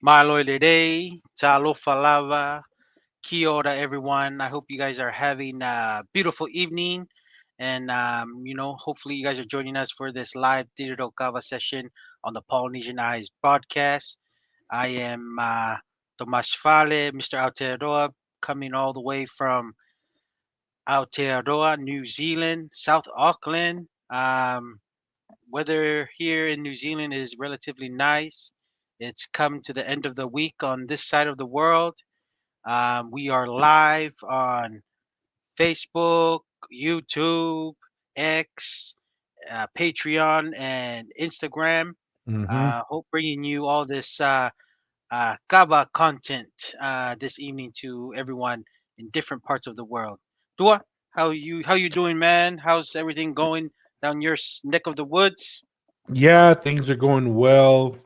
Maloy Day, Talo Falava, Kia ora, everyone. I hope you guys are having a beautiful evening. And, hopefully you guys are joining us for this live digital kava session on the Polynesian Eyes broadcast. I am Tomas Fale, Mr. Aotearoa, coming all the way from Aotearoa, New Zealand, South Auckland. Weather here in New Zealand is relatively nice. It's come to the end of the week on this side of the world. We are live on Facebook, YouTube, X, Patreon, and Instagram. Hmm. Hope bringing you all this Kava content this evening to everyone in different parts of the world. Dua, how you doing, man? How's everything going down your neck of the woods? Yeah, things are going well.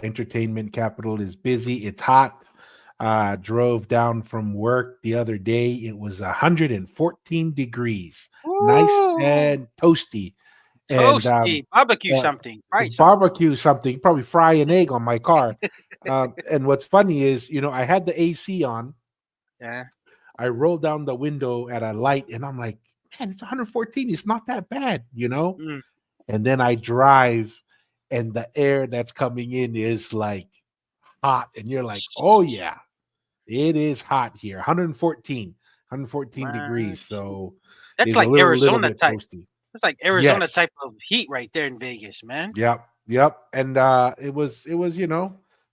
Entertainment capital is busy. It's hot. Drove down from work the other day. It was 114 degrees, nice Woo! and toasty. And Toasty, barbecue uh, something, fry something. barbecue something, probably fry an egg on my car. And what's funny is, I had the AC on. Yeah. I rolled down the window at a light, and I'm like, man, it's 114. It's not that bad. Mm. And then I drive, and the air that's coming in is like hot, and you're like, oh yeah, it is hot here. 114 Man, degrees. So that's it's a like little Arizona bit type. toasty. That's like Arizona Yes. type of heat right there in Vegas, man. Yep. And it was,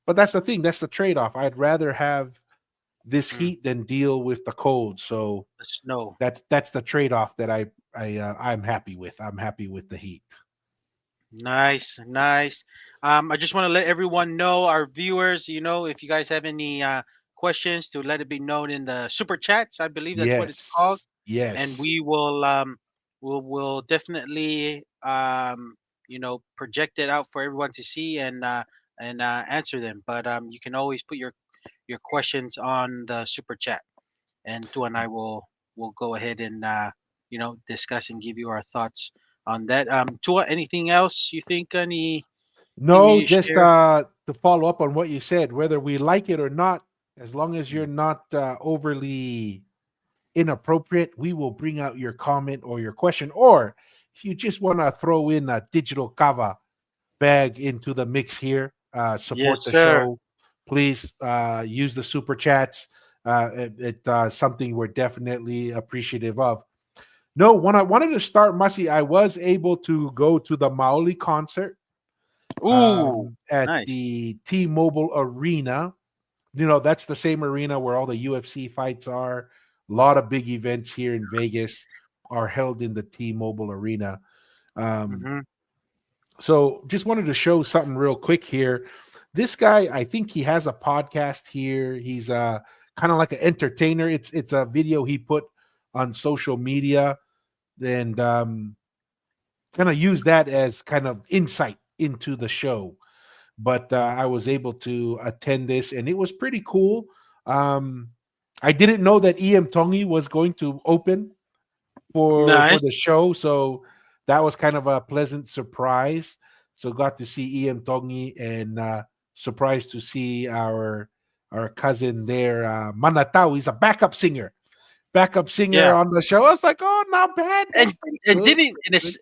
but that's the thing. That's the trade-off. I'd rather have this Mm. heat than deal with the cold. So The snow. that's the trade-off that I'm happy with. I'm happy with the heat. Nice, nice. I just want to let everyone know, our viewers, if you guys have any questions, to let it be known in the super chats. I believe that's what it's called, Yes. and Yes. we will definitely project it out for everyone to see and answer them. But you can always put your questions on the super chat, and Tu and I will go ahead and discuss and give you our thoughts on that. Tua, anything else you think? Anything No, you just share? to follow up on what you said, whether we like it or not, as long as you're Mm. not overly inappropriate, we will bring out your comment or your question. Or if you just want to throw in a digital kava bag into the mix here, Yes, support the sir. show, please use the super chats. It's something we're definitely appreciative of. No, when I wanted to start, Masi, I was able to go to the Maoli concert Ooh, at nice. the T-Mobile Arena. That's the same arena where all the UFC fights are. A lot of big events here in Vegas are held in the T-Mobile Arena. Um, Mm-hmm. so just wanted to show something real quick here. This guy, I think he has a podcast here. He's kind of like an entertainer. It's a video he put on social media, and kind of use that as kind of insight into the show. But I was able to attend this, and it was pretty cool. Um, I didn't know that EM Tongi was going to open for Nice. the show, so that was kind of a pleasant surprise. So got to see EM Tongi, and surprised to see our cousin there, Manatau. He's a backup singer Yeah. on the show. I was like, oh, not bad. That's And pretty and good. didn't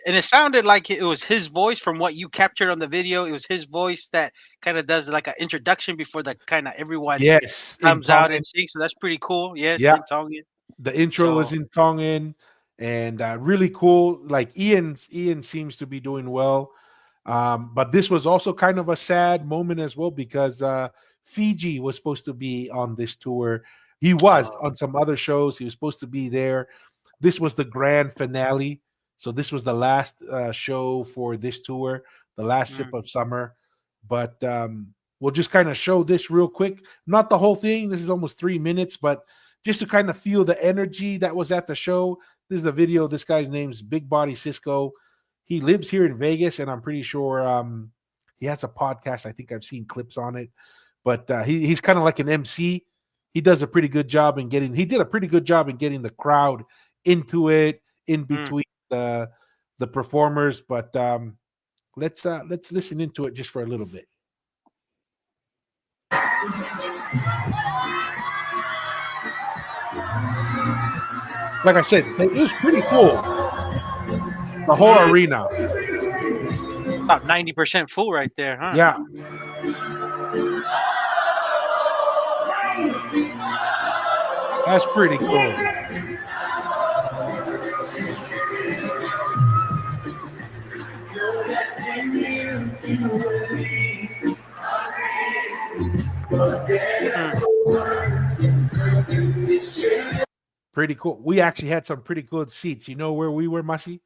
and it sounded like it was his voice from what you captured on the video. It was his voice that kind of does like an introduction before the kind of everyone Yes, in comes out and Tongan. sings. So that's pretty cool. Yes, Yeah, in Tongan. the intro was So in Tongan, and really cool. Like Ian seems to be doing well. But this was also kind of a sad moment as well because Fiji was supposed to be on this tour. He was uh, on some other shows. He was supposed to be there. This was the grand finale. So this was the last show for this tour, the last mm, sip of summer. But we'll just kind of show this real quick. Not the whole thing. This is almost 3 minutes, but just to kind of feel the energy that was at the show. This is a video. This guy's name's Big Body Cisco. He lives here in Vegas, and I'm pretty sure he has a podcast. I think I've seen clips on it, but he's kind of like an MC. He does a pretty good job in getting. He did a pretty good job in getting the crowd into it in mm. between the performers. But let's listen into it just for a little bit. Like I said, it was pretty full. The whole arena. About 90% full right there, huh? Yeah. That's pretty cool. Pretty cool. We actually had some pretty good seats. You know where we were, Masi?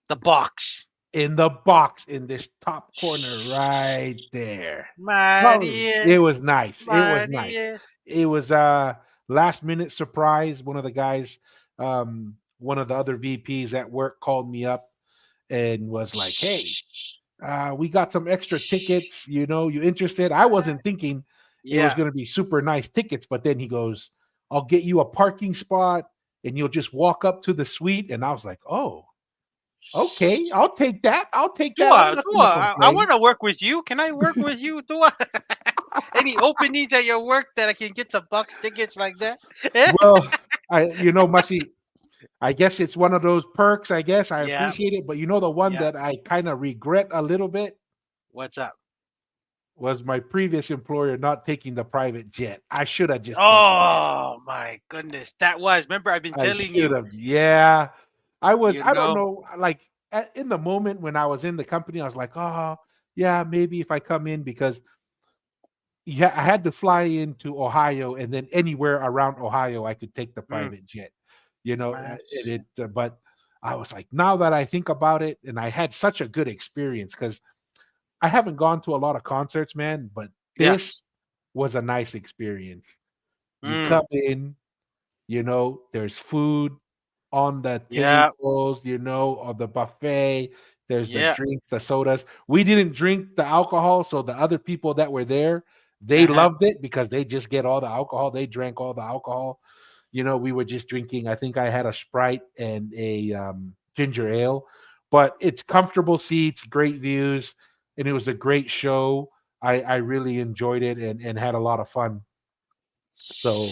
The box. In the box in this top corner right there. Maria. It was nice. It was nice. Maria. It was a last minute surprise. One of the guys, one of the other VPs at work called me up and was like, "Hey, we got some extra tickets. You know, you interested?" I wasn't thinking it was Yeah. going to be super nice tickets, but then he goes, "I'll get you a parking spot and you'll just walk up to the suite." And I was like, "Oh, okay, I'll take that. I'll take that. I'm Tua, not Tua, going to I complain." want to work with you. Can I work with you, Tua? Any openings at your work that I can get some bucks tickets like that? Well, Masi, I guess it's one of those perks. I guess I Yeah. appreciate it, but you know, the one Yeah. that I kind of regret a little bit What's up? was my previous employer not taking the private jet. I should have just taken that. Oh my goodness. That was, remember, I've been I telling should you, have. Yeah, I was. you I don't know. know. Like in the moment when I was in the company, I was like, "Oh, yeah, maybe if I come in," because yeah, I had to fly into Ohio, and then anywhere around Ohio, I could take the private jet. You know, Nice. but I was like, now that I think about it, and I had such a good experience because I haven't gone to a lot of concerts, man, but Yeah. this was a nice experience. You Mm. come in, you know, there's food on the Yeah. tables, you know, or the buffet. There's the Yeah. drinks, the sodas. We didn't drink the alcohol, so the other people that were there, they Uh-huh. loved it because they just get all the alcohol. They drank all the alcohol. You know, we were just drinking. I think I had a Sprite and a ginger ale, but it's comfortable seats, great views, and it was a great show. I really enjoyed it and had a lot of fun. So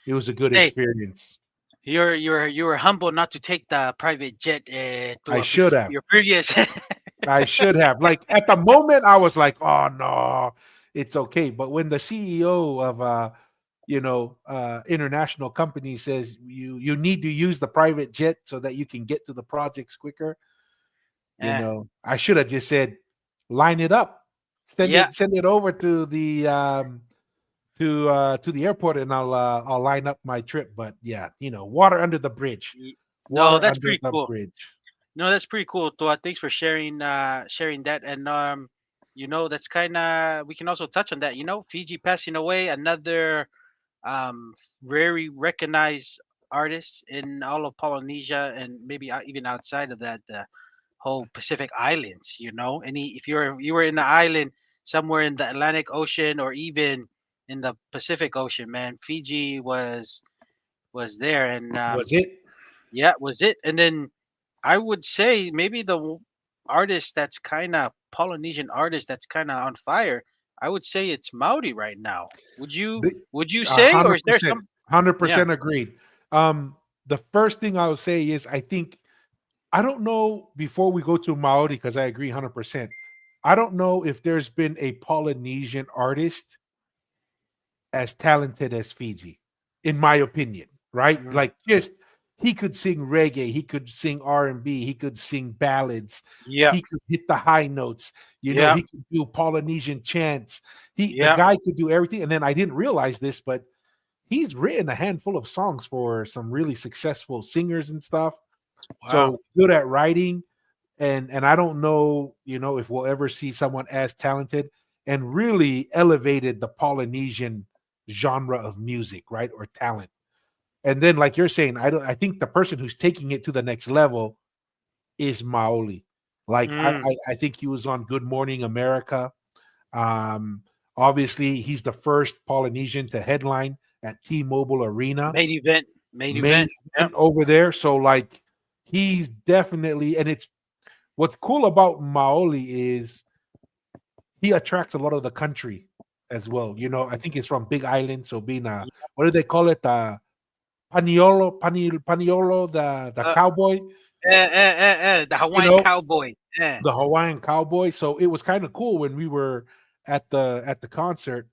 it was a good Hey, experience. you were humble not to take the private jet to I should have. your previous. I should have. Like at the moment, I was like, "Oh no, it's okay." But when the CEO of international company says you need to use the private jet so that you can get to the projects quicker, Eh, I should have just said, "Line it up, yeah. send it over to the to the airport, and I'll line up my trip." But yeah, water under the bridge, No, water that's under pretty the cool. bridge. No, that's pretty cool, Tua. Thanks for sharing that. And that's kind of, we can also touch on that. Fiji passing away, another um very recognized artist in all of Polynesia, and maybe even outside of that, the whole Pacific Islands. Any, if you were in the island somewhere in the Atlantic Ocean or even in the Pacific Ocean, man, Fiji was there. And Was it? yeah, was it. And then I would say maybe artist that's kind of Polynesian artist that's kind of on fire. I would say it's Maori right now. Would you The- would you A say, or hundred is there percent, some? hundred Yeah. percent agreed. The first thing I would say is I think I don't know before we go to Maori because I agree 100%. I don't know if there's been a Polynesian artist as talented as Fiji, in my opinion, right? Mm, Like just he could sing reggae, he could sing R&B, he could sing ballads, yeah. he could hit the high notes, Yeah. he could do Polynesian chants. The Yeah. guy could do everything. And then I didn't realize this, but he's written a handful of songs for some really successful singers and stuff. Wow. So good at writing. And I don't know, if we'll ever see someone as talented and really elevated the Polynesian genre of music, right? Or talent. And then, like you're saying, I think the person who's taking it to the next level is Maoli. Like Mm, I think he was on Good Morning America. Um, Obviously, he's the first Polynesian to headline at T-Mobile Arena, main event. Main main event. Yep. event over there. So, like, he's definitely, and it's what's cool about Maoli is he attracts a lot of the country as well. You know, I think it's from Big Island, so being what do they call it? Paniolo, the Uh, cowboy. the You Hawaiian know, cowboy. the Hawaiian cowboy. So it was kind of cool when we were at the concert.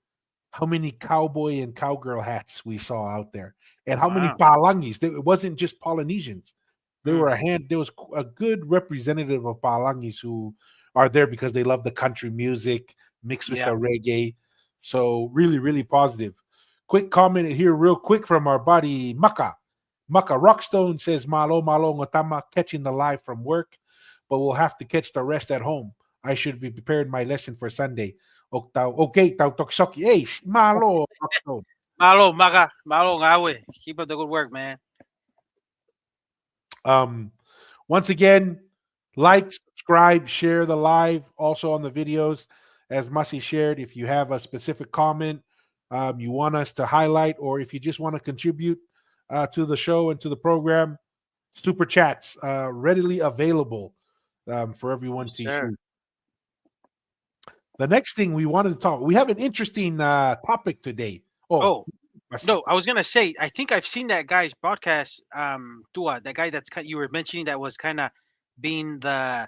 How many cowboy and cowgirl hats we saw out there, and how many Wow. palangis. It wasn't just Polynesians. There Mm, were there was a good representative of palangis who are there because they love the country music mixed with the yeah. reggae. So really, really positive. Quick comment here, real quick from our buddy Maka. Maka Rockstone says Malo Malo Ngotama catching the live from work, but we'll have to catch the rest at home. I should be prepared my lesson for Sunday. Okay, tau toksoki. Hey, malo, Rockstone. Malo ngawe. Keep up the good work, man. Um, once again, like, subscribe, share the live, also on the videos. As Mussy shared, if you have a specific comment you want us to highlight, or if you just want to contribute to the show and to the program, super chats readily available for everyone Yes, to sir. use. The next thing we wanted to talk, we have an interesting topic today. Oh, Oh, Mussy. no, I was gonna say, I think I've seen that guy's broadcast, Tua, that guy that's you were mentioning that was kind of being the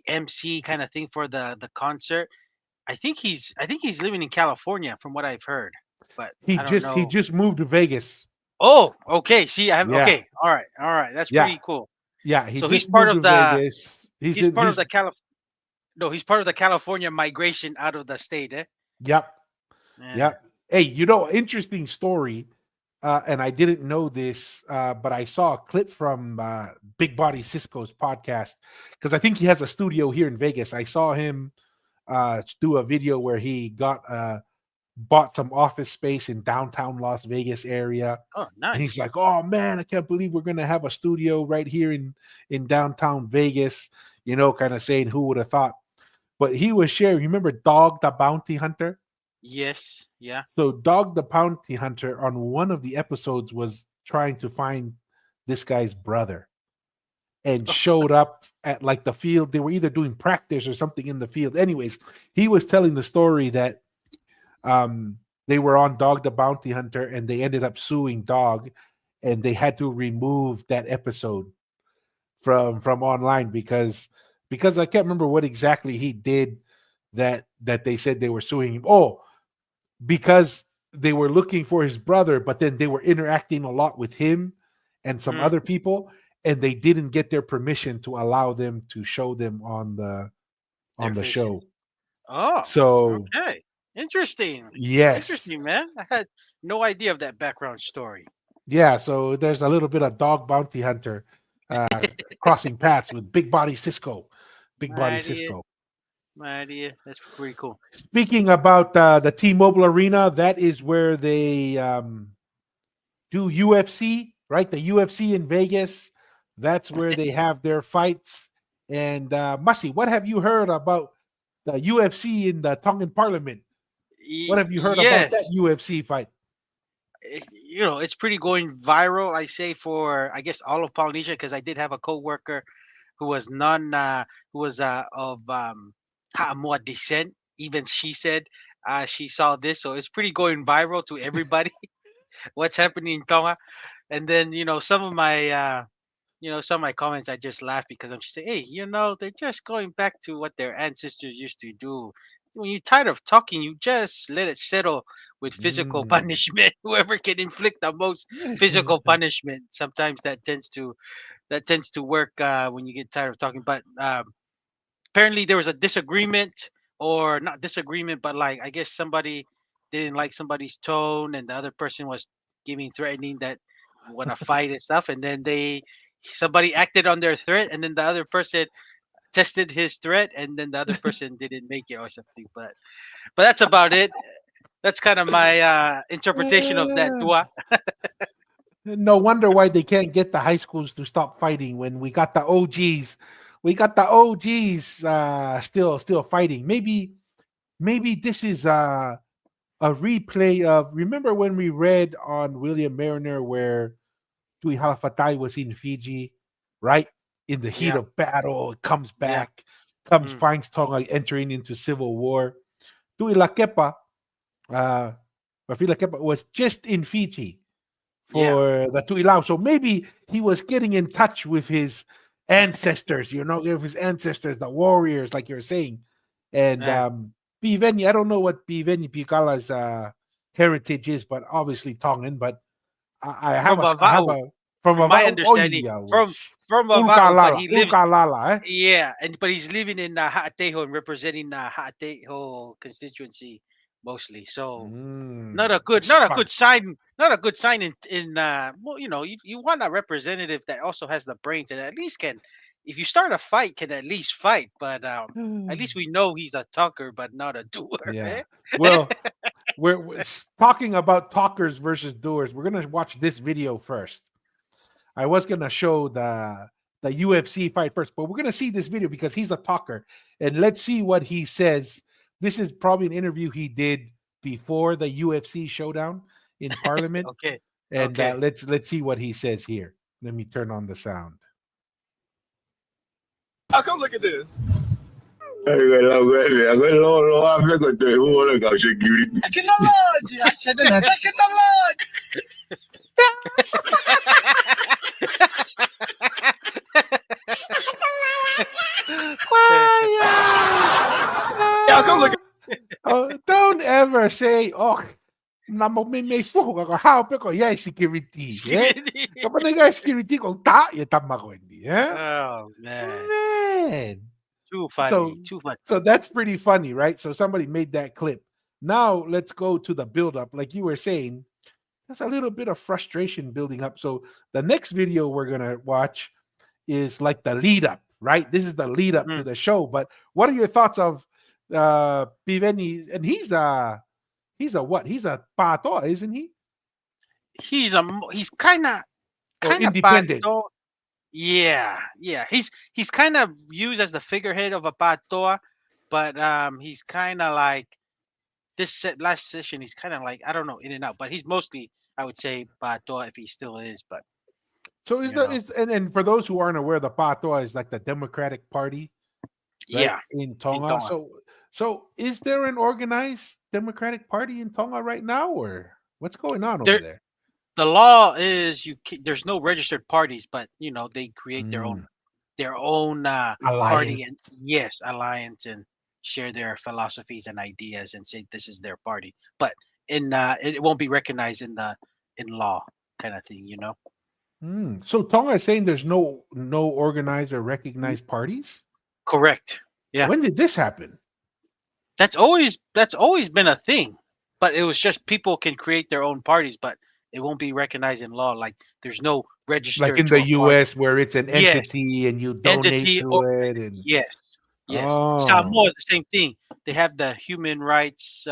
MC kind of thing for the concert. I think he's living in California from what I've heard, but he I don't just he know. just moved to Vegas. Oh, okay. See, I have Yeah, okay. All right. That's yeah, pretty cool. yeah. He So he's just part moved of to the Vegas. He's he's in. part of the He's Calif no, he's part of the California migration out of the state, eh? Yep. Yeah. Yep. Hey, interesting story. And I didn't know this, but I saw a clip from Big Body Cisco's podcast because I think he has a studio here in Vegas. I saw him do a video where he bought some office space in downtown Las Vegas area, Oh, and he's nice. like, "Oh man, I can't believe we're gonna have a studio right here in downtown Vegas." Kind of saying, "Who would have thought?" But he was sharing. Remember, Dog the Bounty Hunter? Yes. Yeah. So Dog the Bounty Hunter on one of the episodes was trying to find this guy's brother and showed up at like the field. They were either doing practice or something in the field. Anyways, he was telling the story that they were on Dog the Bounty Hunter and they ended up suing Dog and they had to remove that episode from online because I can't remember what exactly he did that they said they were suing him. Oh, because they were looking for his brother, but then they were interacting a lot with him and some Mm, other people, and they didn't get their permission to allow them to show them on their the faces. show. Oh, So okay. Interesting. yes, Interesting, man. I had no idea of that background story. yeah. So there's a little bit of Dog Bounty Hunter crossing paths with Big Body Cisco. Big My Body idea. Cisco. My idea. That's pretty cool. Speaking about the T-Mobile Arena, that is where they do UFC, right? The UFC in Vegas. That's where they have their fights. And Mussy, what have you heard about the UFC in the Tongan Parliament? What have you heard about that Yes. UFC fight? It's pretty going viral. I say for I guess all of Polynesia because I did have a coworker who was who was of Ha'amoa descent. Even she said she saw this, so it's pretty going viral to everybody. What's happening in Tonga? And then some of my comments I just laugh because I'm just saying, hey, they're just going back to what their ancestors used to do. When you're tired of talking, you just let it settle with physical Mm. punishment. Whoever can inflict the most physical punishment, sometimes that tends to work when you get tired of talking. But apparently there was a disagreement, or not disagreement, but like I guess somebody didn't like somebody's tone, and the other person was giving threatening that want to fight and stuff, and then somebody acted on their threat, and then the other person tested his threat, and then the other person didn't make it or something. But that's about it. That's kind of my interpretation of that dua. No wonder why they can't get the high schools to stop fighting when we got the OGs. We got the OGs still fighting. Maybe this is a replay of, remember when we read on William Mariner where Tui Halafatai was in Fiji, right? In the heat Yeah, of battle, it comes yeah. back, Mm, finds Tonga entering into civil war. Tui Lakepa, Mafila Kepa was just in Fiji Yeah. for the Tuilao. So maybe he was getting in touch with his ancestors, with his ancestors, the warriors, like you're saying. And Yeah. Piveni, I don't know what Piveni Picala's heritage is, but obviously Tongan. But From I have Vavao, a from from my Vavao. Oh understanding, yeah, from Vavao, but Ulkalala, he lives. Ulkalala, eh? Yeah, but he's living in Haatejo and representing Haatejo constituency mostly. So not a Spice. good sign, not a good sign in well, you want a representative that also has the brains and at least can, if you start a fight, can at least fight. But at least we know he's a talker but not a doer. Yeah. Eh? Well, we're talking about talkers versus doers. We're gonna watch this video first. I was gonna show the UFC fight first, but we're gonna see this video because he's a talker, and let's see what he says. This is probably an interview he did before the UFC showdown in Parliament, Okay, and okay. let's see what he says here. Let me turn on the sound. Oh, come look at this. Technology. I said that. Technology. Yeah, come look at Don't ever say, "Oh, may fuko ka hawpe ko yeah security." Yeah, kapag nag security ko ta tama ko hindi. Yeah, Oh man, man. too funny, So too funny. so that's pretty funny, right? So somebody made that clip. Now let's go to the build up. Like you were saying, there's a little bit of frustration building up. So the next video we're gonna watch is like the lead up, right? This is the lead up to Mhm. the show. But what are your thoughts of Piveni? And he's a what? He's a pato, isn't he? He's kind of Or bad. independent? Yeah, yeah. He's kind of used as the figurehead of a patoa, but he's kind of like last session. He's kind of like, I don't know, in and out, but he's mostly, I would say, patoa if he still is. But So is you the know, is and for those who aren't aware, the pato is like the Democratic Party, right, yeah, in in Tonga. Tonga. So is there an organized Democratic Party in Tonga right now, or what's going on over There, there? the law is there's no registered parties, but they create Mm, their own party alliance. and yes, alliance and share their philosophies and ideas and say this is their party. But it won't be recognized in law kind of thing. So Tonga is saying there's no organized or recognized parties. Correct. Yeah. When did this happen? That's always been a thing. But it was just people can create their own parties, but it won't be recognized in law. Like there's no Like register in to the a party. US where it's an Yes, entity and you donate entity to or it and yes, yes. oh. Samoa, the same thing. They have the Human Rights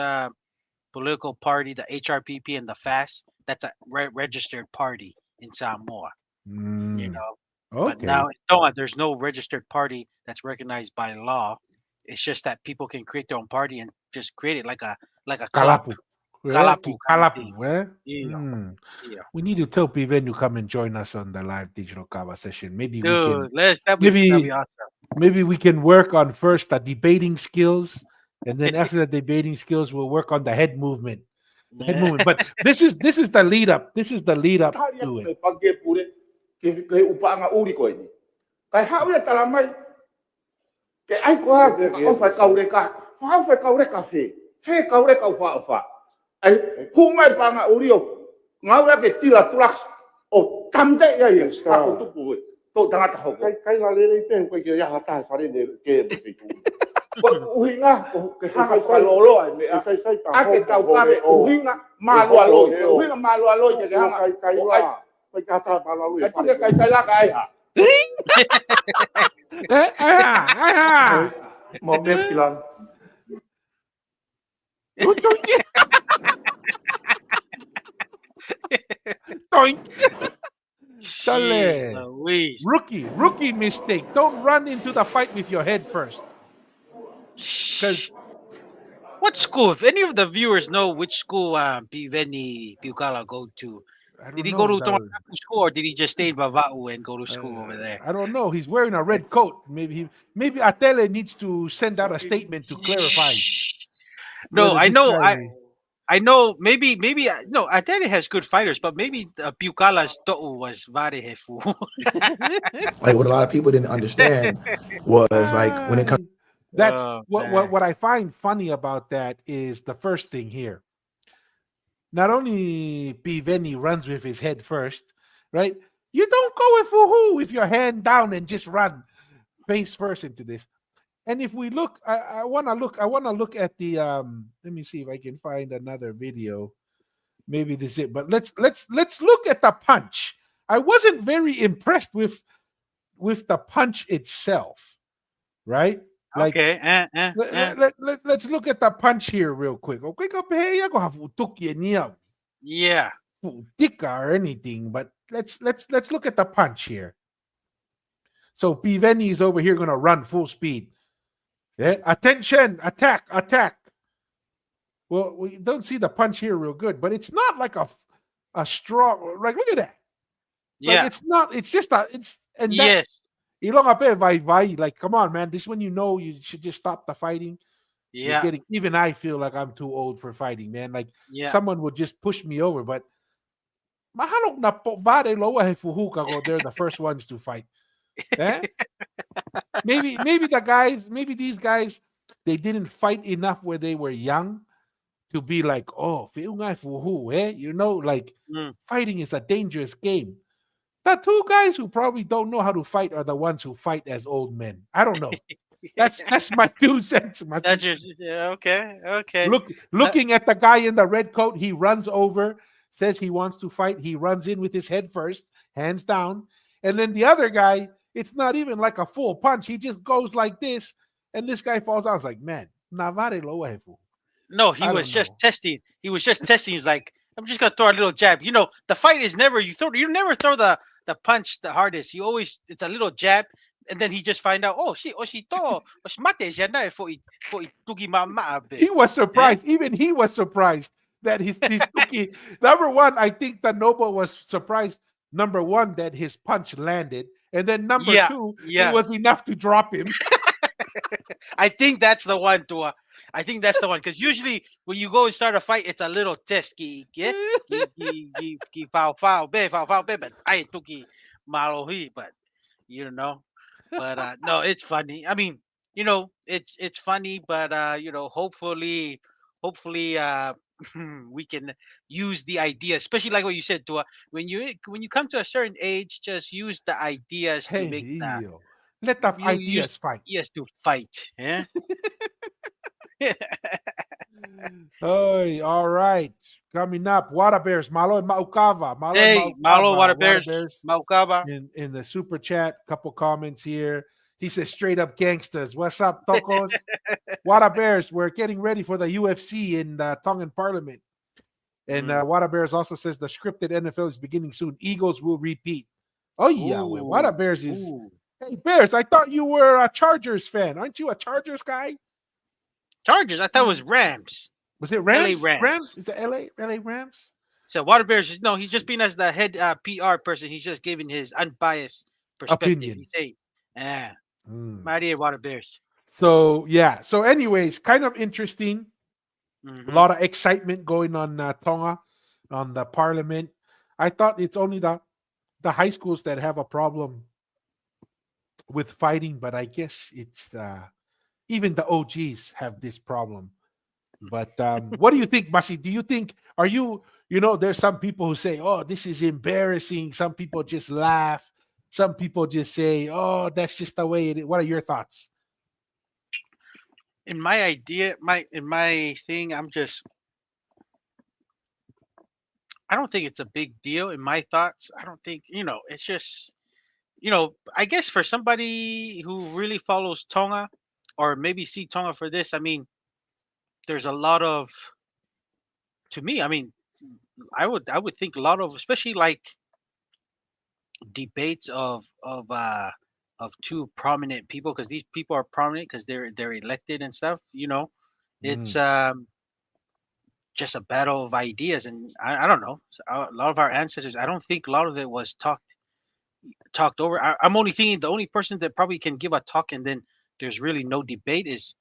political party, the HRPP, and the FAST. That's a registered party in Samoa. You Mm, know, but now okay. in Tonga, there's no registered party that's recognized by law. It's just that people can create their own party and just create it like a club, Kalapu. Yeah, kalapu kind of thing. Kalapu, eh? Yeah, Hmm. yeah. We need to tell Piven to come and join us on the live digital kava session. Dude, that'd be Maybe awesome. maybe we can work on first the debating skills, and then after the debating skills, we'll work on the head movement. The head Yeah. movement. But this is the lead up. This is the lead up Taria to me it. page pure ke upanga uri ko ni. Kai hawe tala mai ke ai ko ha o fa kaure ka. Fa kaure ka fe. Fe kaure ka fa. Ai hu mai panga uri o. Ngau ke tira tulak o tamde ya ya. Aku tu pu. To tanga ta ho. Kai ngā lere i pēn koe ki ia hatai whare ne ke me whitu. Uhinga ke hanga fa lolo ai me. Kai pa Ake tau pare uhinga malua lo. Uhinga malua lo ke hanga. Kai la. Kai ka ta pala lu. Ai tu ke kai la ka ai ha. Mo me pilan. Toink. Jeez Chale. Louise. Rookie mistake. Don't run into the fight with your head first. Because What school? If any of the viewers know which school Piveni Piukala go to, I don't did he know. go to Tongaku school or did he just stay in Vava'u and go to school over there? I don't know. He's wearing a red coat. Maybe Atele needs to send out a statement to clarify. No, whether I this know. guy- I know maybe no, Atene has good fighters, but maybe Piukala's To'u was very hefu. Like what a lot of people didn't understand was like when it comes. Ay. That's Oh what man. what I find funny about that is the first thing here. Not only Biveni runs with his head first, right? You don't go with Fuhu with your hand down and just run face first into this. And if we look, I want to look at the let me see if I can find another video. Maybe this is it, but let's look at the punch. I wasn't very impressed with the punch itself, right? Like Okay. let's look at the punch here real quick. Okay, go hey, go have utuki niya Yeah. tika or anything, but let's look at the punch here. So Piveni is over here gonna run full speed. Yeah, attention, attack. Well, we don't see the punch here real good, but it's not like a strong. Like, look at that. Like, Yeah. it's not. It's just a. It's and that. Yes. Ilong ape vai. Like, come on, man. This is when you know you should just stop the fighting. You're Yeah. getting. Even I feel like I'm too old for fighting, man. Like, Yeah. someone would just push me over, but mahalok na po vare loa he fuhuka go. They're the first ones to fight. Eh? maybe these guys, they didn't fight enough where they were young to be like, oh, you know, like Mm. fighting is a dangerous game. The two guys who probably don't know how to fight are the ones who fight as old men. I don't know. That's my 2 cents. That's your yeah, okay. Okay. Looking at the guy in the red coat, he runs over, says he wants to fight. He runs in with his head first, hands down. And then the other guy, it's not even like a full punch. He just goes like this, and this guy falls down. It's like, man, Navare lo hefu. No, he I was don't just know. testing. He was just testing. He's like, I'm just gonna throw a little jab. You know, the fight is never you never throw the punch the hardest. You always it's a little jab, and then he just find out, oh shit, mate siya na for tugi mama He was surprised. Even he was surprised that his Tuki. Number one, I think that Noble was surprised. Number one, that his punch landed, and then number Yeah, two, yeah. it was enough to drop him. I think that's the one to I think that's the one because usually when you go and start a fight, it's a little test. Foul, but I took malohi, but you know, but no, it's funny. I mean, you know, it's funny, but you know, hopefully we can use the ideas, especially like what you said to when you come to a certain age, just use the ideas to Hey, make the yo. Let the you use ideas fight. ideas to fight. Yeah. Hey, all right. Coming up, Water Bears, Malo and Maukava. Malo and Hey, Malo, Water Water Bears, Maukaba. in the super chat. Couple comments here. He says straight up gangsters. What's up, Tokos? Water Bears, we're getting ready for the UFC in the Tongan Parliament. And Water Bears also says the scripted NFL is beginning soon. Eagles will repeat. Oh, yeah. Well, Water Bears is. Ooh. Hey, Bears, I thought you were a Chargers fan. Aren't you a Chargers guy? Chargers. I thought it was Rams. Was it Rams? Rams. Is it LA Rams? So Water Bears, no, he's just being as the head PR person. He's just giving his unbiased perspective. Opinion. He say, Maria Water Bears. So, yeah. So, anyways, kind of interesting. Mhm. A lot of excitement going on Tonga, on the parliament. I thought it's only the high schools that have a problem with fighting, but I guess it's even the OGs have this problem. But what do you think, Basi? Do you think, there's some people who say, oh, this is embarrassing. Some people just laugh. Some people just say, oh, that's just the way it is. What are your thoughts? In my idea, in my thing, I don't think it's a big deal in my thoughts. I don't think, it's just, I guess for somebody who really follows Tonga or maybe see Tonga for this, I mean, there's a lot of, to me, I mean, I would think a lot of, especially like debates of two prominent people, because these people are prominent because they're elected and stuff. It's just a battle of ideas, and I don't know. A lot of our ancestors, I don't think a lot of it was talked over. I'm only thinking the only person that probably can give a talk and then there's really no debate is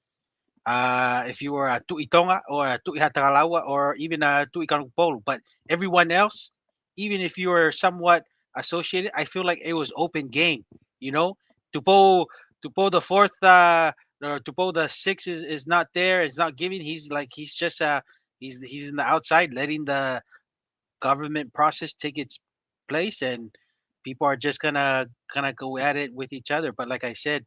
if you were a Tu'i Tonga or a Tu'i Hatagalawa or even a Tu'i Kanupolu. But everyone else, even if you were somewhat associated, I feel like it was open game. You know, Tupo Tupo the fourth or Tupo the six is not there. It's not giving. He's just he's in the outside, letting the government process take its place, and people are just gonna kind of go at it with each other. But like I said,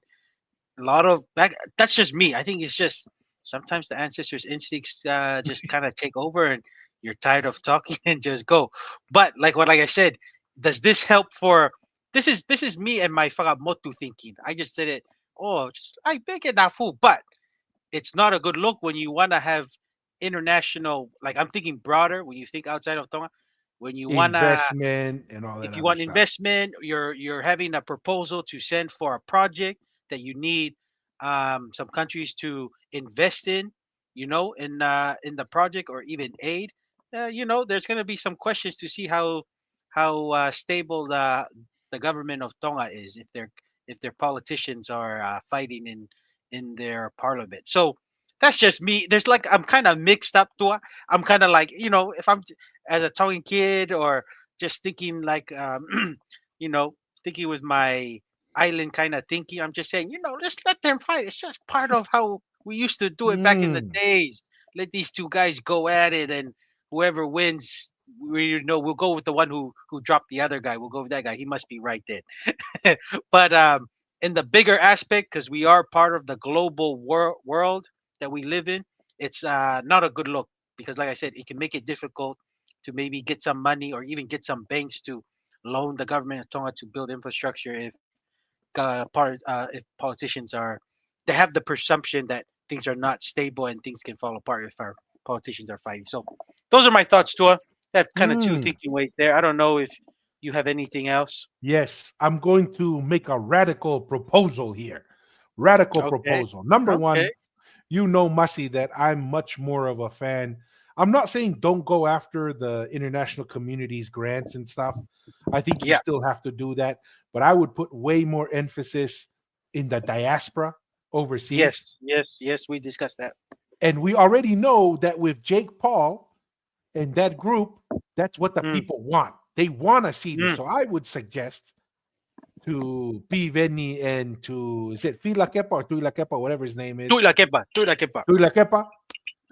a lot of back that's just me. I think it's just sometimes the ancestors instincts just kind of take over, and you're tired of talking and just go. But like I said, does this help for this is me and my motu thinking. I just said it. Oh, just I beg it fool. But it's not a good look when you want to have international, like I'm thinking broader when you think outside of Tonga, when you want to, Investment and all that if you other want stuff. investment, you're having a proposal to send for a project that you need some countries to invest in, in the project or even aid. There's going to be some questions to see how stable the government of Tonga is if their politicians are fighting in their parliament. So that's just me. There's like I'm kind of mixed up to. I'm kind of like if I'm as a Tongan kid or just thinking like you know thinking with my island kind of thinking. I'm just saying, just let them fight. It's just part of how we used to do it back in the Mm. days. Let these two guys go at it, and whoever wins, we'll go with the one who dropped the other guy. We'll go with that guy. He must be right then. But in the bigger aspect, because we are part of the global world that we live in, it's not a good look because, like I said, it can make it difficult to maybe get some money or even get some banks to loan the government of Tonga to build infrastructure if politicians they have the presumption that things are not stable and things can fall apart if our politicians are fighting. So those are my thoughts, Tua. I have kind of two Mm. thinking ways there. I don't know if you have anything else. Yes, I'm going to make a radical proposal here. Radical Okay. proposal. Number Okay. one, Mussy, that I'm much more of a fan. I'm not saying don't go after the international community's grants and stuff. I think you Yeah. still have to do that, but I would put way more emphasis in the diaspora overseas. Yes. Yes. Yes. We discussed that. And we already know that with Jake Paul and that group, that's what the Mm, people want. They want to see this. mm. So I would suggest to P. Venny and to, is it Fila Kepa or Tuila Kepa, whatever his name is, Tuila kepa. Tuila kepa. Tuila Kepa,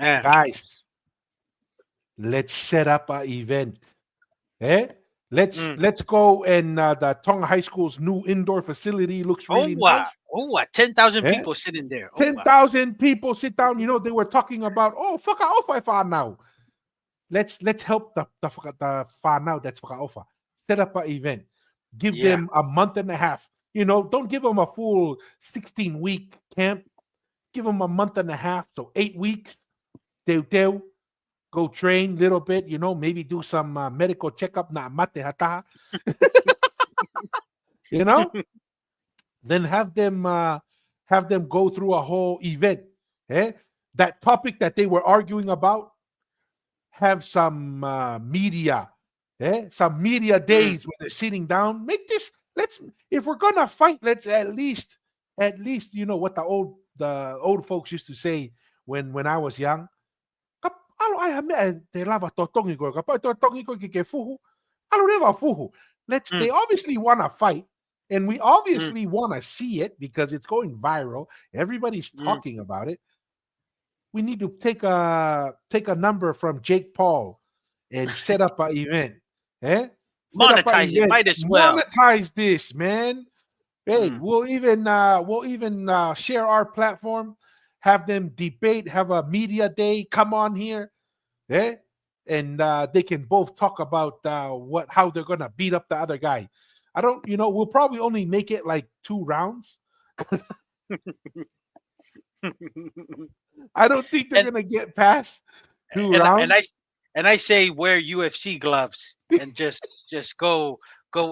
Yeah. guys, let's set up an event. Eh? Mm. Let's go, and the Tonga High School's new indoor facility looks Oh, really nice. 10,000 Eh? people sitting there. 10,000 people sit down. They were talking about, oh, whakaofa now. Let's help the whanau that's whakaofa. Set up an event. Give Yeah. them a month and a half. Don't give them a full 16-week camp. Give them a month and a half, so 8 weeks. They'll go train a little bit, maybe do some medical checkup, na mate hataha. Then have them go through a whole event. That topic that they were arguing about, have some media, some media days where they're sitting down. Make this. If we're gonna fight, let's at least what the old folks used to say when I was young. They Mm, obviously want to fight, and we mm, obviously want to see it because it's going viral. Everybody's mm. talking about it. We need to take a number from Jake Paul and set up an event. Set up an Monetize it. event. Might as well. Monetize this, man. Hey, Mm. we'll even share our platform, have them debate, have a media day, come on here, and they can both talk about how they're gonna beat up the other guy. We'll probably only make it like 2 rounds. I don't think they're and gonna get past 2 and rounds. I say wear UFC gloves and just go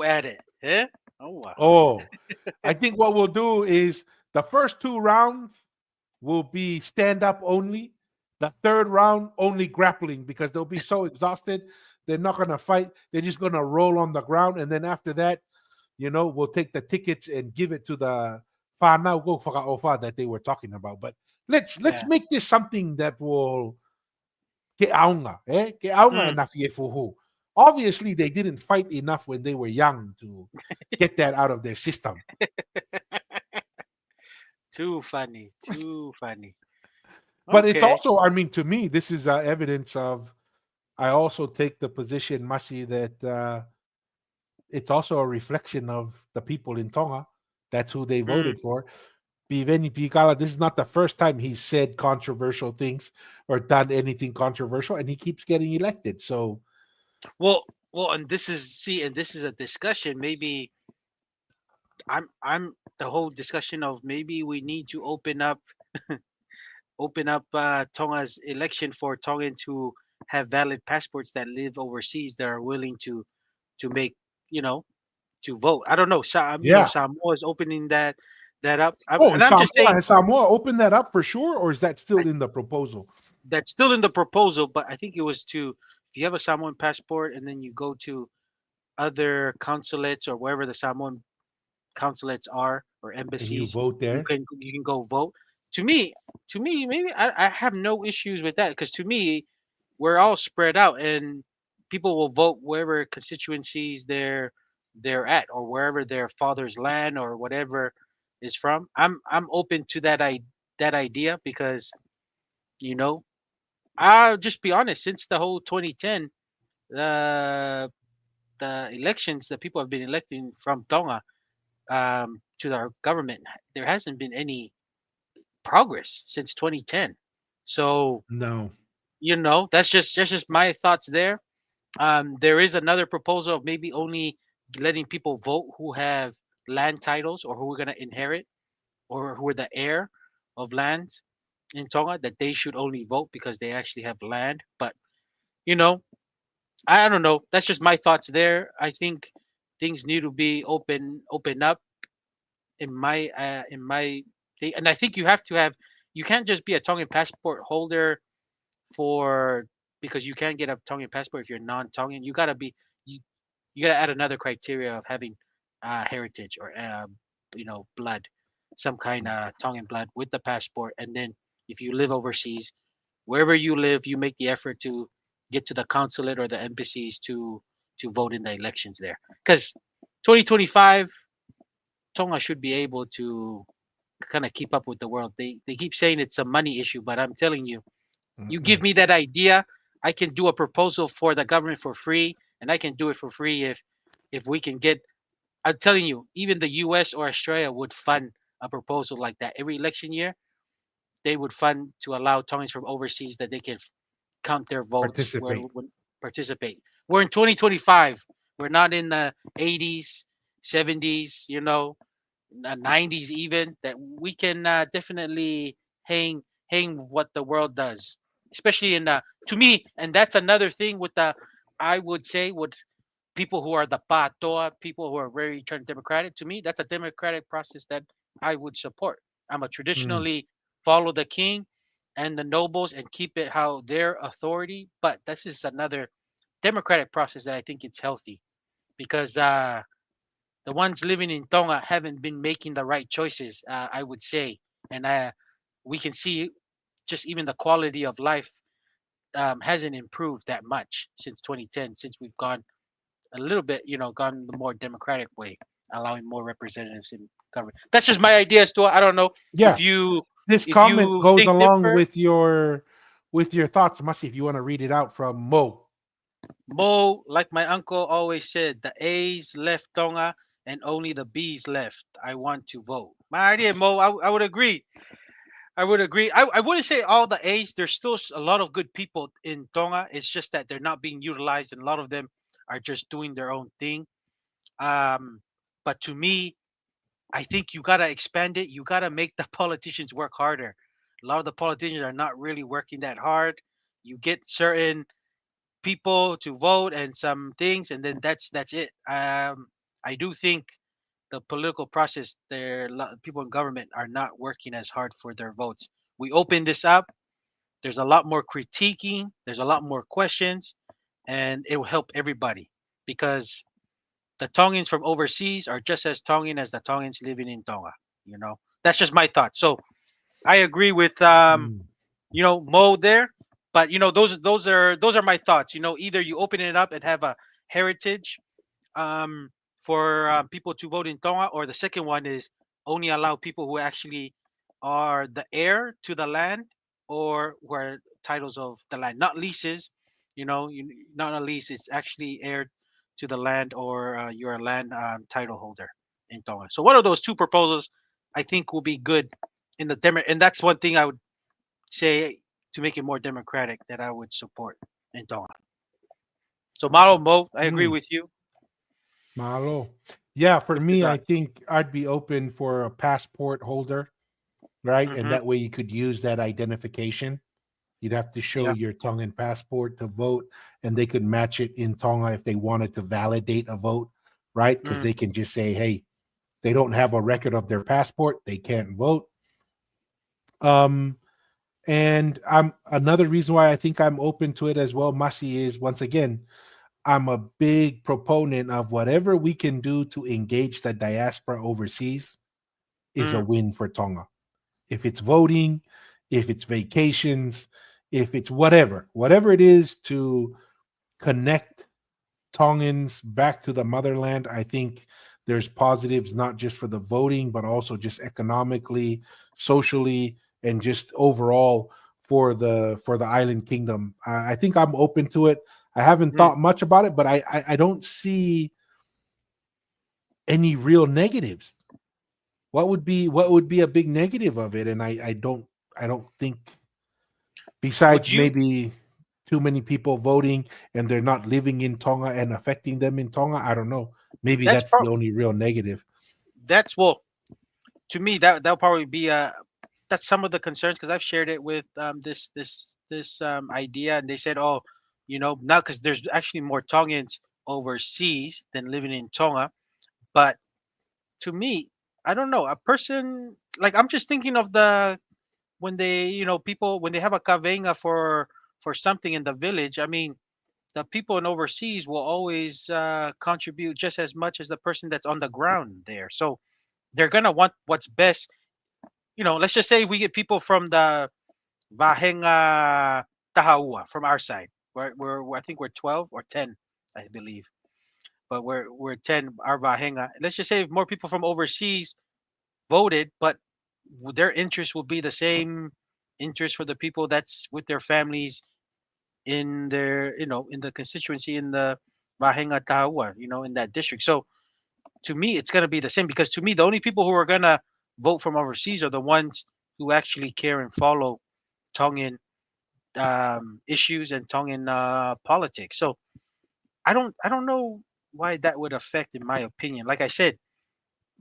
at it. Eh? Oh wow. Oh, I think what we'll do is the first 2 rounds will be stand up only. The third round only grappling because they'll be so exhausted. They're not gonna fight. They're just gonna roll on the ground, and then after that, we'll take the tickets and give it to the whanau go whakaofa that they were talking about. But let's Yeah. make this something that will ke aunga, eh? Ke aunga Mm. na fiefuhu. Obviously, they didn't fight enough when they were young to get that out of their system. Too funny. Too funny. But it's Okay. also, I mean, to me, this is evidence of. I also take the position, Masi, that it's also a reflection of the people in Tonga. That's who they Mm. voted for. Piveni Pikala, this is not the first time he's said controversial things or done anything controversial, and he keeps getting elected. So, Well, and this is a discussion. Maybe I'm the whole discussion of maybe we need to open up Tonga's election for Tongans who have valid passports that live overseas that are willing to make you know to vote. I don't know. yeah. Samoa is opening that up, Oh, and I'm just saying Has Samoa opened that up for sure, or is that still in the proposal? that's still in the proposal. But I think it was to if you have a Samoan passport and then you go to other consulates or wherever the Samoan consulates are or And you embassies, vote there? you can go vote. To me, maybe I have no issues with that because to me, we're all spread out and people will vote wherever constituencies they're at or wherever their father's land or whatever is from. I'm open to that idea because you know I'll just be honest. Since the whole 2010, the elections that people have been electing from Tonga to our government, there hasn't been any progress since 2010. So No. that's just my thoughts there. There is another proposal of maybe only letting people vote who have land titles or who are going to inherit or who are the heir of lands in Tonga that they should only vote because they actually have land. But you know, I don't know. That's just my thoughts there. I think things need to be open up in my thing, and I think you have to have you can't just be a Tongan passport holder for because you can't get a Tongan passport if you're non-Tongan. You you gotta add another criteria of having heritage or blood, some kind of Tongan blood with the passport, and then if you live overseas, wherever you live, you make the effort to get to the consulate or the embassies to vote in the elections there. Because 2025, Tonga should be able to kind of keep up with the world. They keep saying it's a money issue, but I'm telling you, you give Mm-mm. me that idea, I can do a proposal for the government for free, and I can do it for free if we can get. I'm telling you, even the U.S. or Australia would fund a proposal like that every election year. They would fund to allow Tongans from overseas that they can count their votes where Participate. would participate. We're in 2025. We're not in the 80s, 70s, 90s even. That we can definitely hang what the world does, especially in to me. And that's another thing with the I would say with people who are the patoa, people who are very trying democratic. To me, that's a democratic process that I would support. I'm a Mm. traditionally follow the king and the nobles and keep it how their authority. But this is another democratic process that I think it's healthy because the ones living in Tonga haven't been making the right choices. I would say, and we can see just even the quality of life hasn't improved that much since 2010, since we've gone a little bit, gone the more democratic way, allowing more representatives in government. That's just my idea, Stuart. I don't know if Yeah. you This if comment you goes think along different. with your thoughts, Masi, if you want to read it out from Mo. Mo, like my uncle always said, the A's left Tonga and only the B's left. I want to vote. My idea, Mo, I would agree. I would agree. I wouldn't say all the A's. There's still a lot of good people in Tonga. It's just that they're not being utilized, and a lot of them are just doing their own thing. Um, but to me, I think you gotta expand it. You gotta make the politicians work harder. A lot of the politicians are not really working that hard. You get certain people to vote and some things, and then that's it. I do think the political process, there people in government are not working as hard for their votes. We open this up. There's a lot more critiquing. There's a lot more questions, and it will help everybody because the Tongans from overseas are just as Tongan as the Tongans living in Tonga. You know, That's just my thought. So I agree with Mm. Mo there, but those are my thoughts. Either you open it up and have a heritage um, for people to vote in Tonga, or the second one is only allow people who actually are the heir to the land or who are titles of the land, not leases. Not a lease; it's actually heir to the land, or you're a land title holder in Tonga. So one of those two proposals, I think, will be good in the demo, and that's one thing I would say to make it more democratic that I would support in Tonga. So Malo Mo, I agree Mm. with you. Malo. Yeah, for What's your me, I thought? think I'd be open for a passport holder, right? And Mm-hmm. that way you could use that identification. You'd have to show Yeah. your Tongan passport to vote, and they could match it in Tonga if they wanted to validate a vote, right? Because Mm, they can just say, hey, they don't have a record of their passport, they can't vote. Um, and I'm another reason why I think I'm open to it as well, Masi, is once again, I'm a big proponent of whatever we can do to engage the diaspora overseas is a mm, win for Tonga. If it's voting, if it's vacations, if it's whatever it is to connect Tongans back to the motherland, I think there's positives not just for the voting, but also just economically, socially, and just overall for the island kingdom. I think I'm open to it. I haven't mm. thought much about it, but I don't see any real negatives. What would be a big negative of it? And I don't think, Would besides you? maybe too many people voting and they're not living in Tonga and affecting them in Tonga. I don't know. Maybe That's that's the probably only real negative. that's well to me that'll probably be that's some of the concerns because I've shared it with this idea, and they said, oh, now because there's actually more Tongans overseas than living in Tonga. But to me, I don't know, a person like I'm just thinking of the when they people when they have a kavenga for something in the village. I mean, the people in overseas will always contribute just as much as the person that's on the ground there. So they're gonna want what's best. Let's just say we get people from the Vahenga Tahaua from our side. I think we're 12 or 10, I believe, but we're 10 our Vahenga. Let's just say if more people from overseas voted, but their interest will be the same interest for the people that's with their families in their in the constituency in the Vahenga Tahaua, in that district. So to me, it's going to be the same because to me, the only people who are going to vote from overseas are the ones who actually care and follow Tongan issues and Tongan politics. So I don't know why that would affect, in my opinion. Like I said,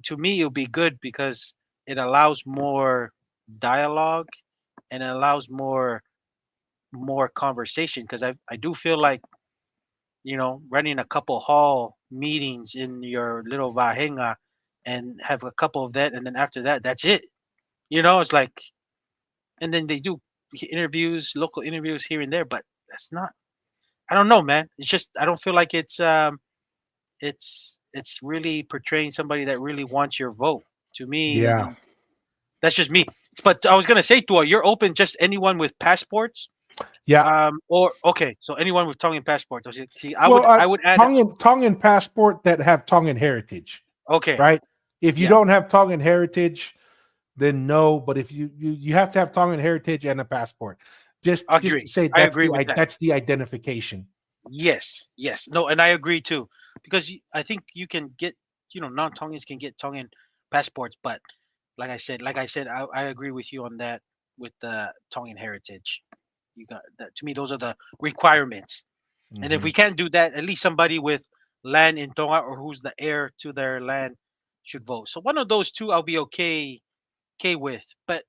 to me, it'll be good because it allows more dialogue and it allows more conversation because I do feel like running a couple hall meetings in your little vahenga and have a couple of that, and then after that, that's it. It's like, and then they do interviews, local interviews here and there, but that's not. I don't know, man. It's just I don't feel like it's really portraying somebody that really wants your vote. To Yeah. me, that's just me. But I was gonna say, Tua, you're open just anyone with passports. Yeah. Or okay, so anyone with Tongan passport. See, I Well, would I would add. Tongan passport that have Tongan heritage, Okay, right? If you yeah, don't have Tongan heritage, then no. But if you have to have Tongan heritage and a passport, just to agree. say I agree with that. that's the identification. Yes, yes. No, and I agree too, because I think you can get, non-Tongans can get Tongan passports, but like I said, I agree with you on that with the Tongan heritage. You got that. To me, those are the requirements. And if Mhm. we can't do that, at least somebody with land in Tonga or who's the heir to their land should vote. So one of those two, I'll be okay with. But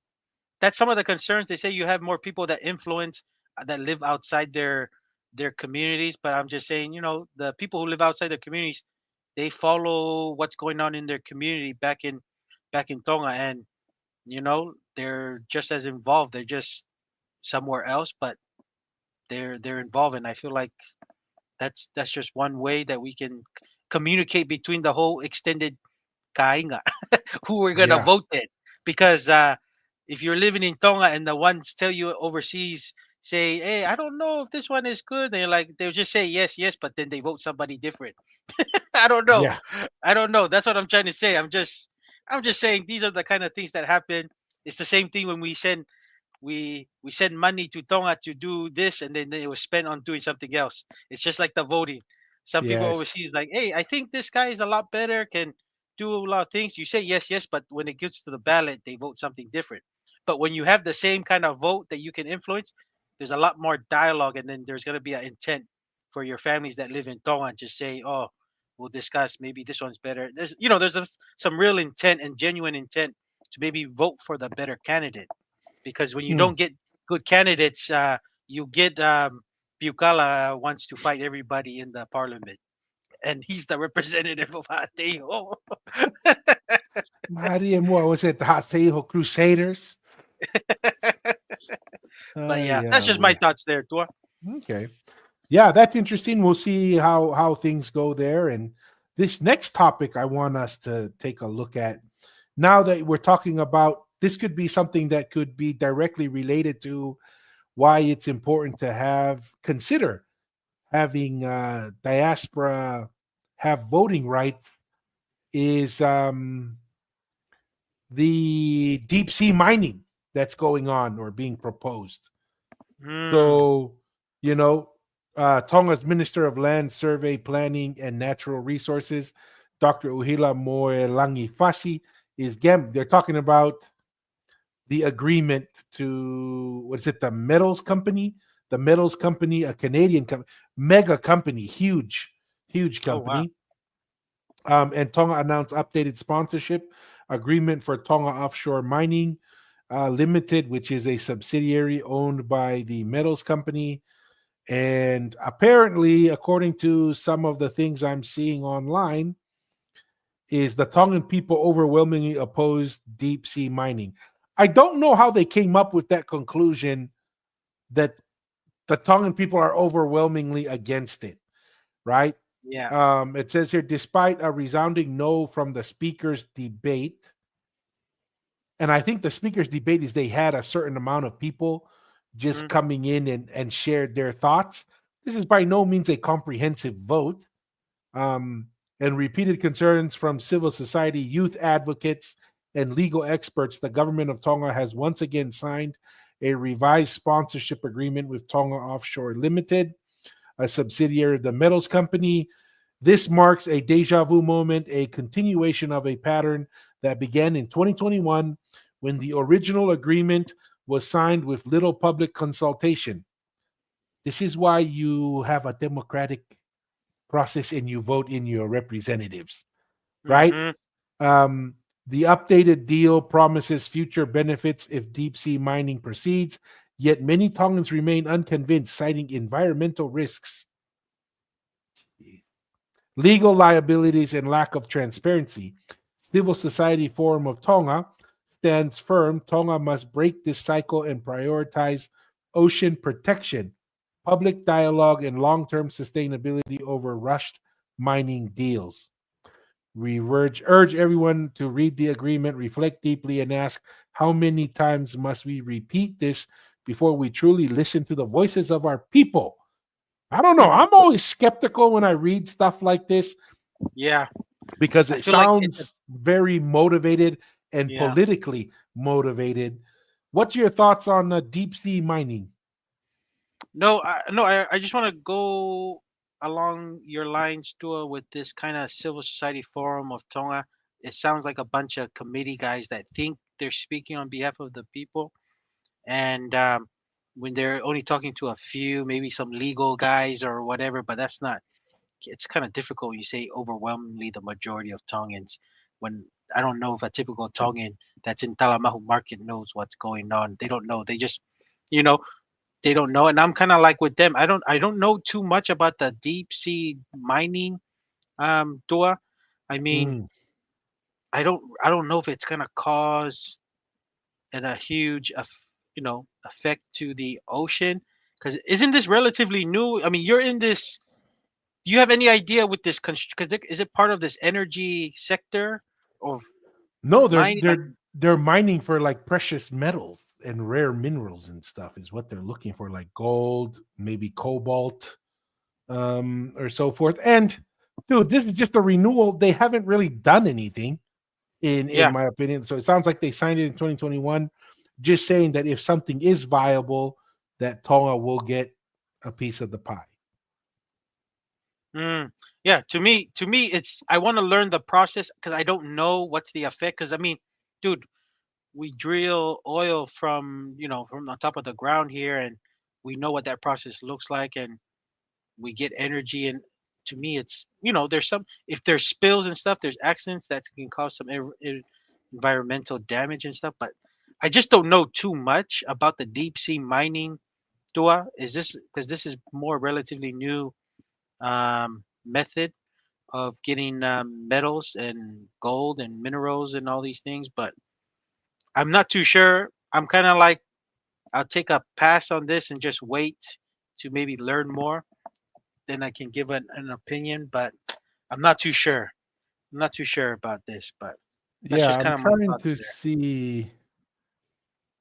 that's some of the concerns. They say you have more people that influence that live outside their communities. But I'm just saying, the people who live outside their communities, they follow what's going on in their community back in Tonga, and they're just as involved. They're just somewhere else, but they're involved, and I feel like that's just one way that we can communicate between the whole extended kainga who we're gonna Yeah. vote in. because if you're living in Tonga and the ones tell you overseas say, "Hey, I don't know if this one is good," they're like they'll just say yes, yes, but then they vote somebody different. I don't know. Yeah. I don't know. That's what I'm trying to say. I'm just saying these are the kind of things that happen. It's the same thing when we send money to Tonga to do this, and then it was spent on doing something else. It's just like the voting. Some people Yes. overseas like, hey, I think this guy is a lot better, can do a lot of things. You say yes, yes, but when it gets to the ballot, they vote something different. But when you have the same kind of vote that you can influence, there's a lot more dialogue, and then there's gonna be an intent for your families that live in Tonga and just say, oh, we'll discuss maybe this one's better. There's some real intent and genuine intent to maybe vote for the better candidate, because when you Hmm. don't get good candidates, you get Bukala wants to fight everybody in the parliament, and he's the representative of Ateo. Maria, what was it? The Haseo Crusaders? But yeah, Yeah. that's just my thoughts there, Tua. Okay. Yeah, that's interesting. We'll see how things go there. And this next topic I want us to take a look at. Now that we're talking about this, could be something that could be directly related to why it's important to consider having diaspora have voting rights, is the deep sea mining that's going on or being proposed. Mm, So, you know, Tonga's Minister of Land, Survey, Planning, and Natural Resources, Dr. Uhila Moelangi Fasi, they're talking about the agreement to, what is it, the metals company? The metals company, a Canadian mega company, huge oh wow. company. And Tonga announced updated sponsorship agreement for Tonga Offshore Mining Limited, which is a subsidiary owned by the metals company. And apparently, according to some of the things I'm seeing online, is the Tongan people overwhelmingly oppose deep sea mining. I don't know how they came up with that conclusion that the Tongan people are overwhelmingly against it, right? Yeah. It says here, despite a resounding no from the speakers' debate, and I think the speakers' debate is they had a certain amount of people just Mm, coming in and shared their thoughts. This is by no means a comprehensive vote. And repeated concerns from civil society, youth advocates, and legal experts, the government of Tonga has once again signed a revised sponsorship agreement with Tonga Offshore Limited, a subsidiary of the metals company. This marks a deja vu moment, a continuation of a pattern that began in 2021 when the original agreement was signed with little public consultation. This is why you have a democratic process and you vote in your representatives, right? mm-hmm. The updated deal promises future benefits if deep sea mining proceeds, yet many Tongans remain unconvinced, citing environmental risks, legal liabilities, and lack of transparency. Civil Society Forum of Tonga stands firm. Tonga must break this cycle and prioritize ocean protection, public dialogue, and long-term sustainability over rushed mining deals. We urge everyone to read the agreement, reflect deeply, and ask how many times must we repeat this before we truly listen to the voices of our people? I don't know. I'm always skeptical when I read stuff like this Yeah. because I it feel like it's sounds very motivated and yeah. politically motivated. What's your thoughts on deep sea mining? No, I just want to go along your lines, Tua, with this kind of civil society forum of Tonga. It sounds like a bunch of committee guys that think they're speaking on behalf of the people, and when they're only talking to a few, maybe some legal guys or whatever, but that's not. It's kind of difficult when you say overwhelmingly the majority of Tongans, when I don't know if a typical Tongan that's in Talamahu market knows what's going on. They don't know. They just, you know, they don't know. And I'm kind of like with them. I don't know too much about the deep sea mining, Dua. I mean, Mm. I don't know if it's gonna cause a huge effect to the ocean, because isn't this relatively new? I mean, you're in this. Do you have any idea with this? Because is it part of this energy sector of No, mining? Like, they're mining for like precious metals and rare minerals and stuff is what they're looking for, like gold, maybe cobalt, or so forth. And dude, this is just a renewal. They haven't really done anything, in Yeah. my opinion. So it sounds like they signed it in 2021, just saying that if something is viable, that Tonga will get a piece of the pie. Yeah, to me, it's I want to learn the process because I don't know what's the effect. Because I mean, dude, we drill oil from from the top of the ground here, and we know what that process looks like, and we get energy. And to me, it's there's some if there's spills and stuff, there's accidents that can cause some environmental damage and stuff. But I just don't know too much about the deep sea mining. Dua, is this because this is more relatively new method of getting metals and gold and minerals and all these things, but I'm not too sure. I'm kind of like I'll take a pass on this and just wait to maybe learn more. Then I can give an opinion, but I'm not too sure. I'm not too sure about this, but that's Yeah, just I'm kind of my trying thoughts to there. see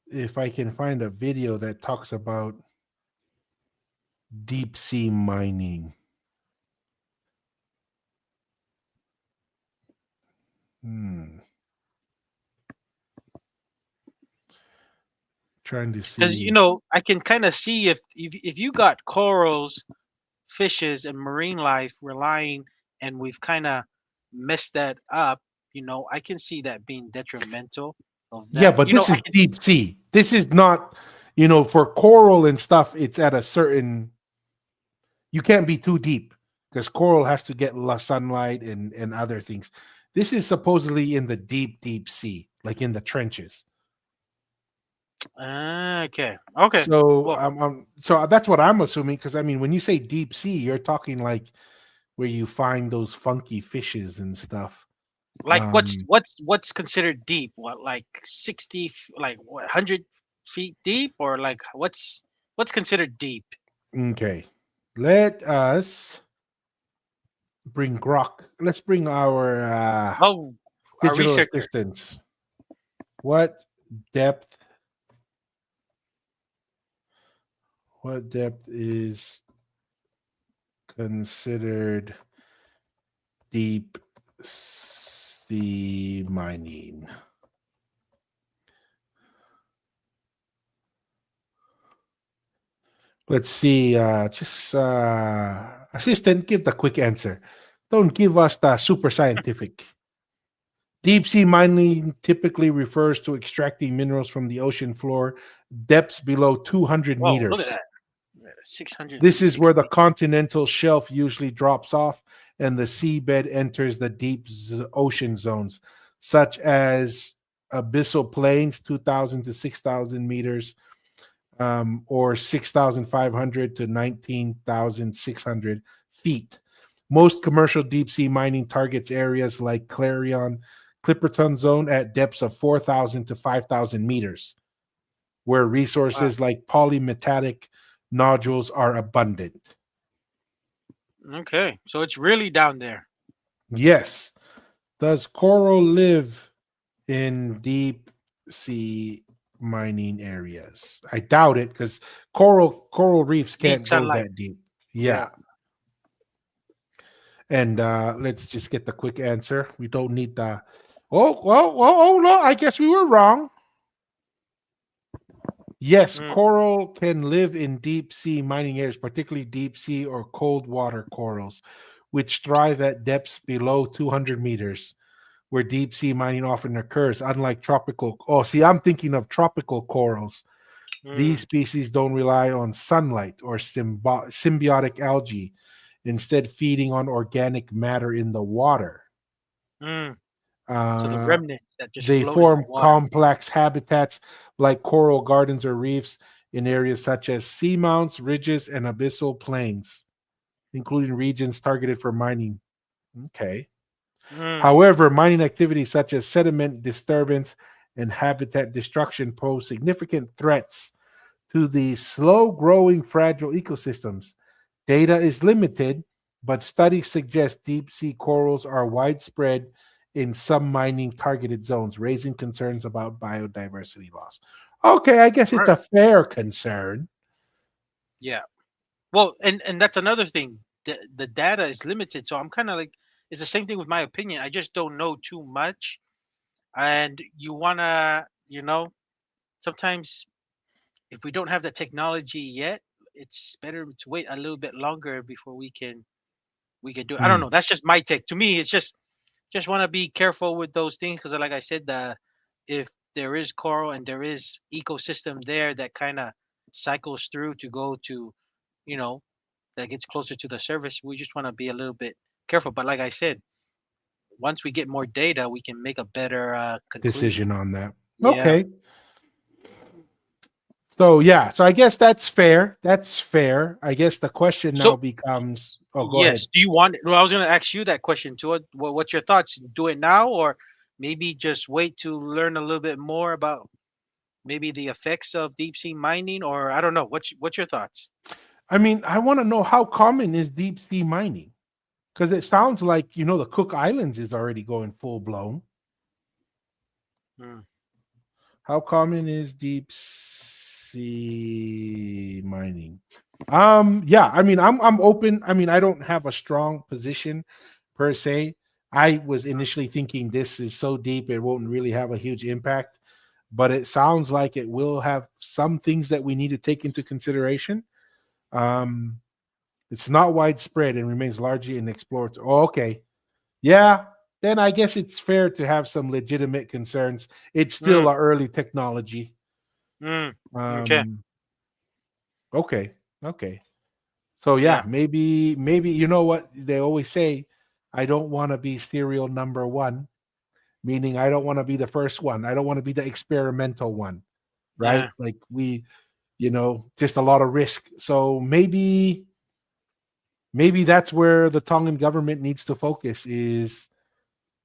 if I can find a video that talks about deep sea mining. Trying to Because see. I can kind of see if you got corals, fishes, and marine life relying, and we've kind of messed that up. I can see that being detrimental of Yeah, that. but this I is can. deep sea. This is not, for coral and stuff, it's at a certain, you can't be too deep because coral has to get sunlight and other things. This is supposedly in the deep sea, like in the trenches. Okay. Okay. So Well, so that's what I'm assuming, because I mean, when you say deep sea, you're talking like where you find those funky fishes and stuff. like what's Um, what's considered deep? What, like 60, like what, 100 feet deep, or like what's considered deep? okay. Let us bring Grok. Let's bring our Oh, our digital researcher. assistants. What depth? What depth is considered deep sea mining? Let's see. Just assistant, give the quick answer. Don't give us the super scientific. Deep sea mining typically refers to extracting minerals from the ocean floor, depths below 200 Whoa, look at meters. that. 600 This is where the meters. continental shelf usually drops off and the seabed enters the deep ocean zones, such as abyssal plains, 2,000 to 6,000 meters, or 6,500 to 19,600 feet. Most commercial deep sea mining targets areas like Clarion, Clipperton Zone at depths of 4,000 to 5,000 meters, where Wow. resources like polymetallic nodules are abundant. Okay, so it's really down there. Yes. Does coral live in deep sea mining areas? I doubt it, because coral reefs Need can't go sunlight. that deep. Yeah. Yeah. And let's just get the quick answer. We don't need the no, I guess we were wrong. Yes, coral can live in deep sea mining areas, particularly deep sea or cold water corals, which thrive at depths below 200 meters, where deep sea mining often occurs. Unlike tropical, I'm thinking of tropical corals. These species don't rely on sunlight or symbiotic algae, instead feeding on organic matter in the water. So the remnants that just They float in the form water. complex habitats like coral gardens or reefs in areas such as seamounts, ridges, and abyssal plains, including regions targeted for mining. Okay. However, mining activities such as sediment disturbance and habitat destruction pose significant threats to the slow-growing fragile ecosystems. Data is limited, but studies suggest deep sea corals are widespread in some mining targeted zones, raising concerns about biodiversity loss. Okay, I guess it's a fair concern. Yeah. Well, and that's another thing. The data is limited, so I'm kind of like it's the same thing with my opinion. I just don't know too much, and you wanna, sometimes if we don't have the technology yet, it's better to wait a little bit longer before we can do it. I don't Hmm. know. That's just my take. To me, it's just want to be careful with those things because, like I said, if there is coral and there is ecosystem there that kind of cycles through to go to, you know, that gets closer to the surface, we just want to be a little bit careful. But like I said, once we get more data, we can make a better conclusion. Decision on that. Yeah. Okay. So yeah, so I guess that's fair. That's fair. I guess the question now So becomes, oh, go ahead. yes, do you want? Well, I was going to ask you that question too. What's your thoughts? Do it now, or maybe just wait to learn a little bit more about maybe the effects of deep sea mining, or I don't know. What's your thoughts? I mean, I want to know how common is deep sea mining? Because it sounds like, the Cook Islands is already going full blown. Mm. How common is deep sea mining? Yeah, I mean, I'm open. I mean, I don't have a strong position per se. I was initially thinking this is so deep it won't really have a huge impact, but it sounds like it will have some things that we need to take into consideration. It's not widespread and remains largely unexplored. Oh, okay. Yeah, then I guess it's fair to have some legitimate concerns. It's still Mm. an early technology. Okay. Okay. Okay. So Yeah. yeah, maybe you know what they always say, I don't want to be serial number one, meaning I don't want to be the first one. I don't want to be the experimental one, right? Yeah. Like just a lot of risk. So maybe that's where the Tongan government needs to focus is,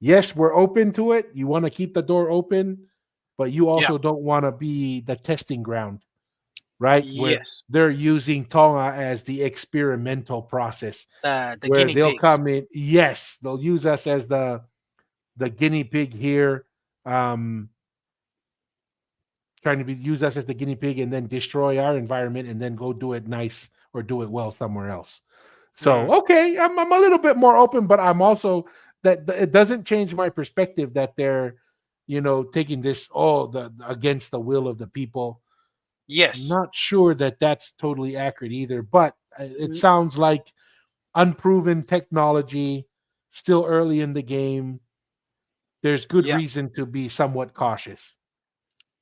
yes, we're open to it. You want to keep the door open, but you Yeah. also don't want to be the testing ground, right? Where Yes. they're using Tonga as the experimental process, The where guinea they'll pigs. come in. Yes, they'll use us as the guinea pig here, trying to use us as the guinea pig and then destroy our environment and then go do it nice or do it well somewhere else. So, okay, I'm a little bit more open, but I'm also that it doesn't change my perspective that they're, taking this against the will of the people. Yes. Not sure that that's totally accurate either, but it Mm. sounds like unproven technology, still early in the game. There's good Yeah. reason to be somewhat cautious.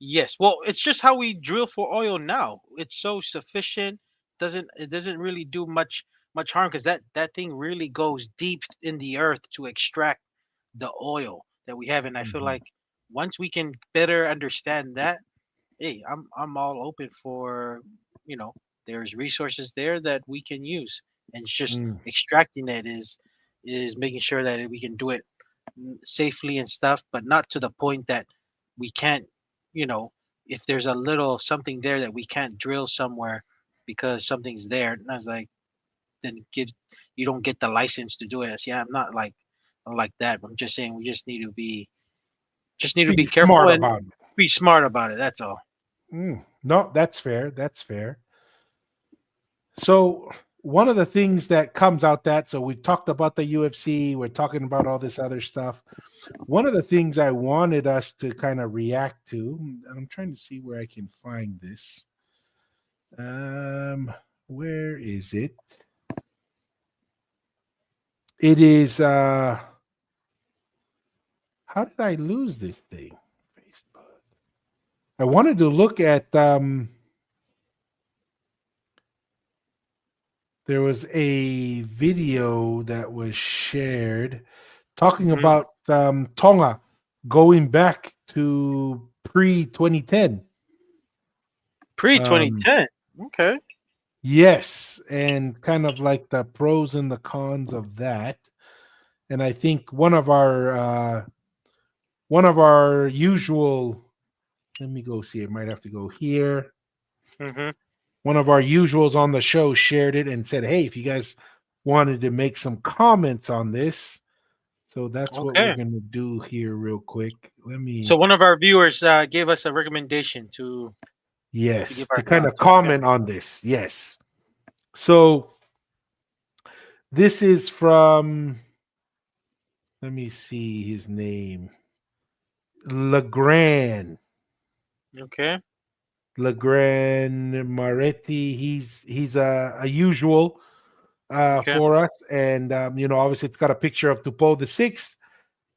Yes. Well, it's just how we drill for oil now. It's so sufficient. It doesn't really do much harm because that thing really goes deep in the earth to extract the oil that we have. And I feel Mhm. like once we can better understand that, hey, I'm all open for, there's resources there that we can use. And it's just Mm. extracting it is making sure that we can do it safely and stuff, but not to the point that we can't, you know, if there's a little something there that we can't drill somewhere because something's there. And I was like, then you don't get the license to do it. I say, yeah, I'm like that. I'm just saying we just need to Be be careful smart and about it. be smart about it. That's all. No, that's fair. That's fair. So one of the things that comes out so we talked about the UFC, we're talking about all this other stuff. One of the things I wanted us to kind of react to, I'm trying to see where I can find this. Where is it? It is how did I lose this thing? Facebook. I wanted to look at there was a video that was shared talking Mhm. about Tonga going back to pre-2010. Pre 2010. Okay. Yes, and kind of like the pros and the cons of that. And I think one of our usual, let me go see, it might have to go here. Hmm. One of our usuals on the show shared it and said, hey, if you guys wanted to make some comments on this. So that's what we're Okay. gonna do here, real quick. Let me, So one of our viewers gave us a recommendation to give yes, our to kind of thoughts. Okay. comment on this. Yes. So this is from. Let me see his name. Legrand. Okay. Legrand Maretti. He's a usual Okay. for us, and obviously it's got a picture of Tupo the Sixth.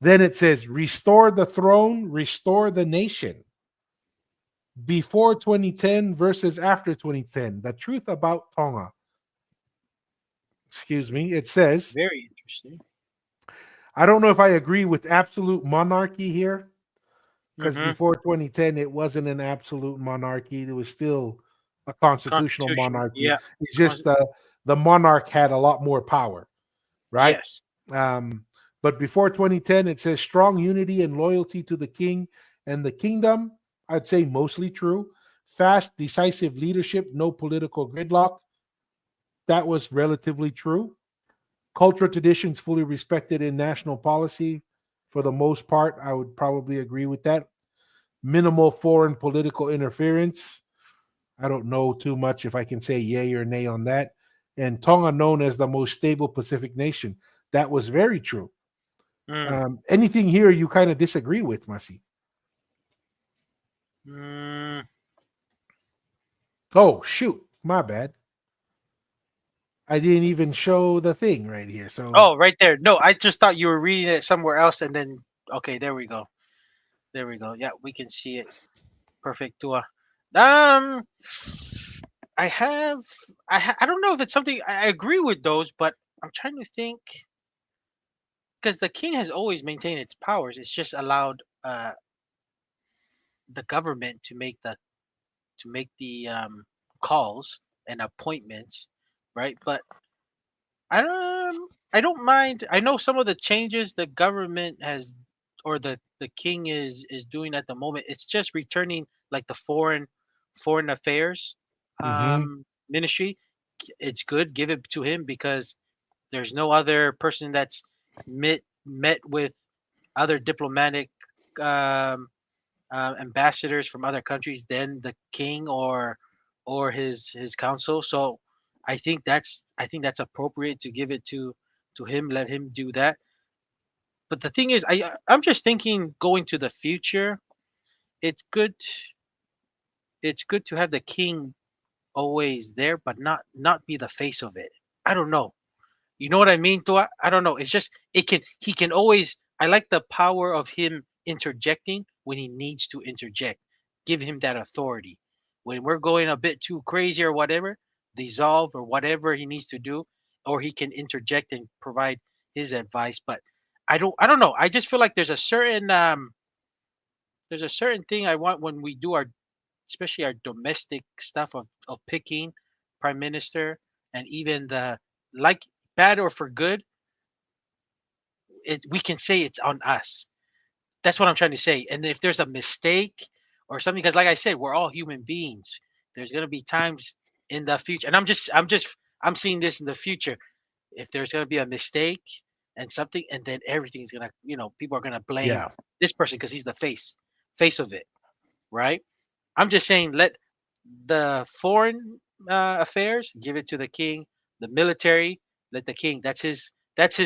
Then it says, "Restore the throne, restore the nation." Before 2010 versus after 2010. The truth about Tonga. Excuse me. It says, Very interesting. I don't know if I agree with absolute monarchy here, because Mm-hmm. before 2010 it wasn't an absolute monarchy. It was still a constitutional Constitution. monarchy. Yeah. It's just the monarch had a lot more power, right? Yes. But before 2010, it says strong unity and loyalty to the king and the kingdom. I'd say mostly true. Fast, decisive leadership, no political gridlock. That was relatively true. Cultural traditions fully respected in national policy. For the most part, I would probably agree with that. Minimal foreign political interference. I don't know too much if I can say yay or nay on that. And Tonga known as the most stable Pacific nation. That was very true. Mm. Anything here you kind of disagree with, Masi? Mm. Oh, shoot. My bad. I didn't even show the thing right here. So, Oh, right there. No, I just thought you were reading it somewhere else, and then okay, there we go. There we go. Yeah, we can see it. Perfect. Tua. Um, I have. I don't know if it's something I agree with those, but I'm trying to think because the king has always maintained its powers. It's just allowed the government to make the calls and appointments, right? But I don't mind. I know some of the changes the government has or the king is doing at the moment. It's just returning like the foreign affairs mhm. ministry. It's good. Give it to him because there's no other person that's met with other diplomatic um, ambassadors from other countries than the king or his council. So I think that's appropriate to give it to him. Let him do that. But the thing is, I'm just thinking going to the future. It's good. It's good to have the king always there, but not be the face of it. I don't know. You know what I mean? I don't know. It's just it can he can always. I like the power of him interjecting when he needs to interject. Give him that authority. When we're going a bit too crazy or whatever, dissolve or whatever he needs to do, or he can interject and provide his advice. But I don't know. I just feel like there's a certain thing I want when we do our especially our domestic stuff of picking prime minister and even the like bad or for good we can say it's on us. That's what I'm trying to say. And if there's a mistake or something, because like I said, we're all human beings. There's gonna be times in the future, and I'm seeing this in the future. If there's gonna be a mistake and something, and then everything's gonna, people are gonna blame Yeah. this person because he's the face of it, right? I'm just saying, let the foreign affairs give it to the king. The military, let the king. That's his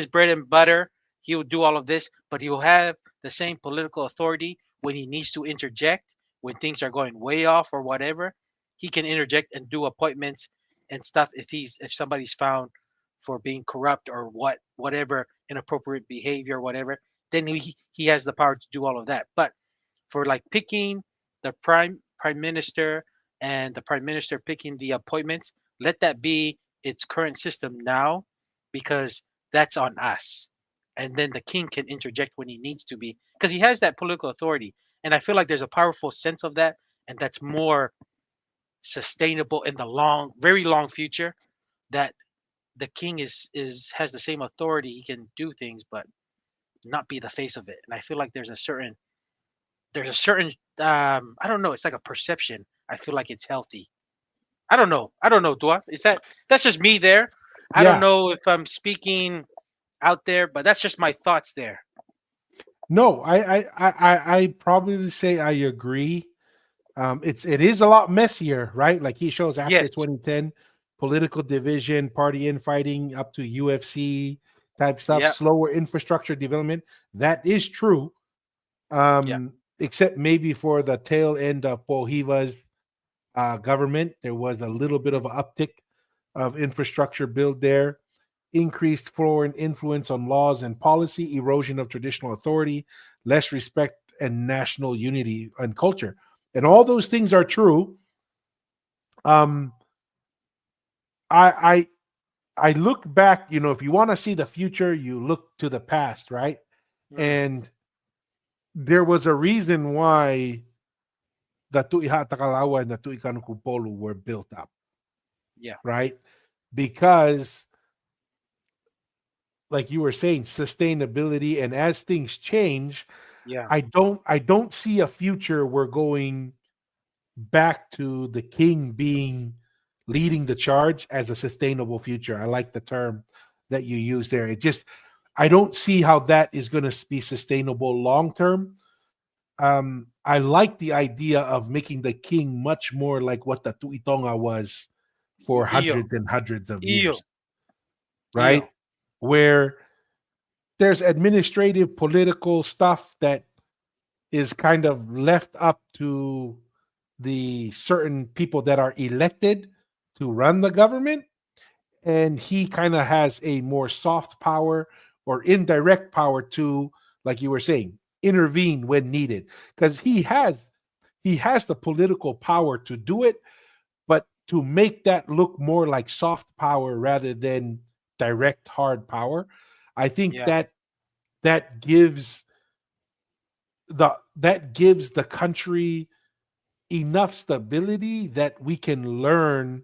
bread and butter. He will do all of this, but he will have the same political authority when he needs to interject when things are going way off or whatever. He can interject and do appointments and stuff if somebody's found for being corrupt or whatever inappropriate behavior or whatever. Then he has the power to do all of that. But for like picking the prime minister and the prime minister picking the appointments, let that be its current system now because that's on us. And then the king can interject when he needs to be because he has that political authority. And I feel like there's a powerful sense of that, and that's more sustainable in the very long future. That the king is has the same authority. He can do things, but not be the face of it. And I feel like there's a certain I don't know, it's like a perception. I feel like it's healthy. I don't know, Dua. That's just me there. I don't Yeah. know if I'm speaking out there, but that's just my thoughts there. No, I probably say I agree. It is a lot messier, right? Like he shows after Yes. 2010, political division, party infighting, up to UFC type stuff, Yep. slower infrastructure development. That is true. Except maybe for the tail end of Pohiva's government, there was a little bit of an uptick of infrastructure build there. Increased foreign influence on laws and policy, erosion of traditional authority, less respect and national unity and culture. And all those things are true. I look back, if you want to see the future, you look to the past, right? And there was a reason why the Tu'iha Takalawa and the Tu'ikanukupolu were built up. Yeah. Right? Because like you were saying, sustainability, and as things change, I don't see a future we're going back to the king being leading the charge as a sustainable future. I like the term that you use there. I don't see how that is going to be sustainable long term. I like the idea of making the king much more like what the Tu'itonga was for hundreds and hundreds of years, right? Where there's administrative, political stuff that is kind of left up to the certain people that are elected to run the government. And he kind of has a more soft power or indirect power to, like you were saying, intervene when needed. Because he has the political power to do it, but to make that look more like soft power rather than direct hard power, I think that gives the country enough stability that we can learn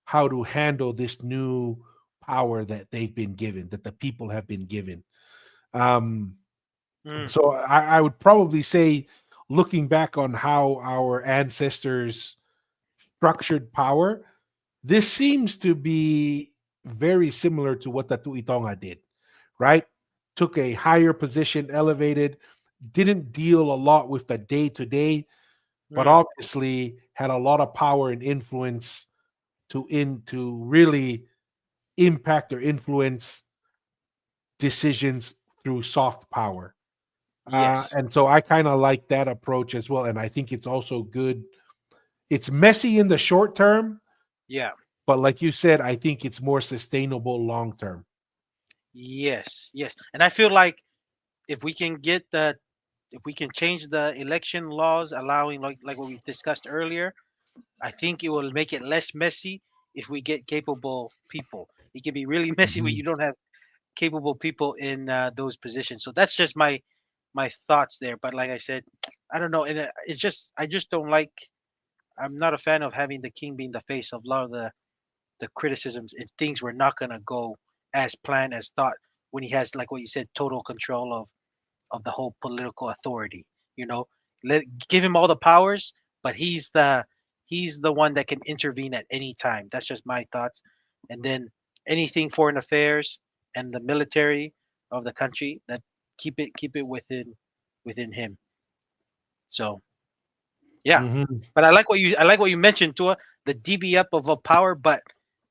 how to handle this new power that they've been given, that the people have been given. So I would probably say, looking back on how our ancestors structured power, this seems to be very similar to what the Tu'itonga did, right? Took a higher position, elevated, didn't deal a lot with the day-to-day, but obviously had a lot of power and influence to really impact or influence decisions through soft power. And so I kind of like that approach as well. And I think it's also good. It's messy in the short term. Yeah. But like you said, I think it's more sustainable long term. Yes. And I feel like if we can change the election laws, allowing like what we discussed earlier, I think it will make it less messy if we get capable people. It can be really messy when you don't have capable people in those positions. So that's just my thoughts there. But like I said, I don't know, and it's just I just don't like. I'm not a fan of having the king being the face of a lot of the criticisms if things were not gonna go as planned as thought, when he has, like what you said, total control of the whole political authority. Give him all the powers, but he's the one that can intervene at any time. That's just my thoughts. And then anything foreign affairs and the military of the country, that keep it within him. So but I like what you mentioned, Tua, the DB up of a power. But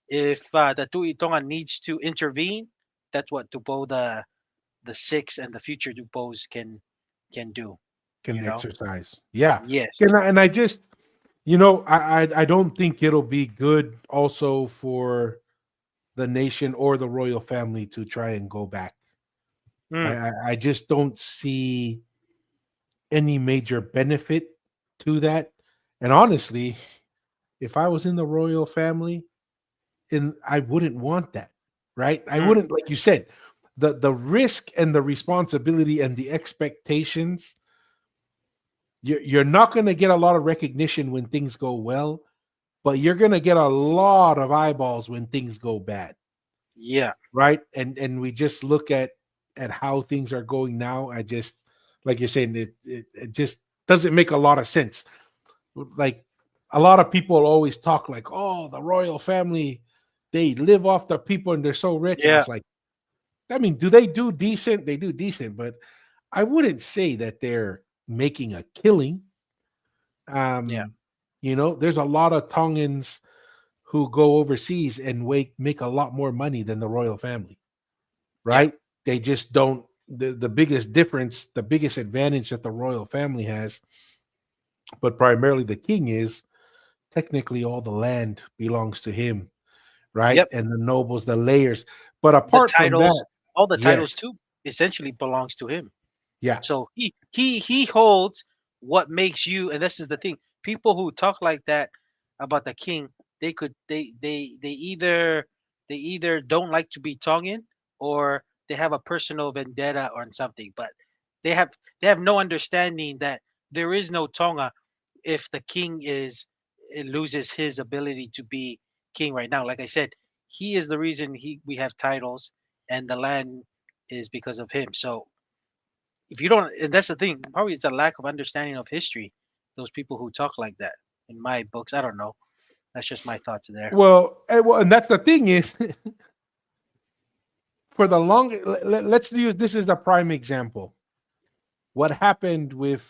if the Tu'itonga needs to intervene, that's what Tupo the six and the future Tupos can do. Can exercise. Yeah. Yes. And I just, I don't think it'll be good also for the nation or the royal family to try and go back. I just don't see any major benefit to that. And honestly, if I was in the royal family, I wouldn't want that, right? I wouldn't, like you said, the risk and the responsibility and the expectations. You're not going to get a lot of recognition when things go well, but you're going to get a lot of eyeballs when things go bad. Yeah. Right. And we just look at how things are going now. I just, like you're saying, it just doesn't make a lot of sense. Like, a lot of people always talk like, oh, the royal family, they live off the people and they're so rich. Yeah. I was like, I mean, do they do decent? They do decent, but I wouldn't say that they're making a killing. Yeah. There's a lot of Tongans who go overseas and make a lot more money than the royal family, Yeah. right? They just don't. The biggest difference, the biggest advantage that the royal family has, but primarily the king, is technically all the land belongs to him, right? Yep. And the nobles, the layers. But The apart from titles, that, all the titles yes, too, essentially belongs to him. yeah, So he holds what makes you, and this is the thing. People who talk like that about the king, they either don't like to be Tongan, or they have a personal vendetta or something. But they have they have no understanding that there is no Tonga if the king it loses his ability to be king right now. Like I said, he is the reason we have titles, and the land is because of him. So if you don't, and that's the thing, probably it's a lack of understanding of history. Those people who talk like that, in my books, I don't know. That's just my thoughts there. and that's the thing is, for the long, let's use this is the prime example. What happened with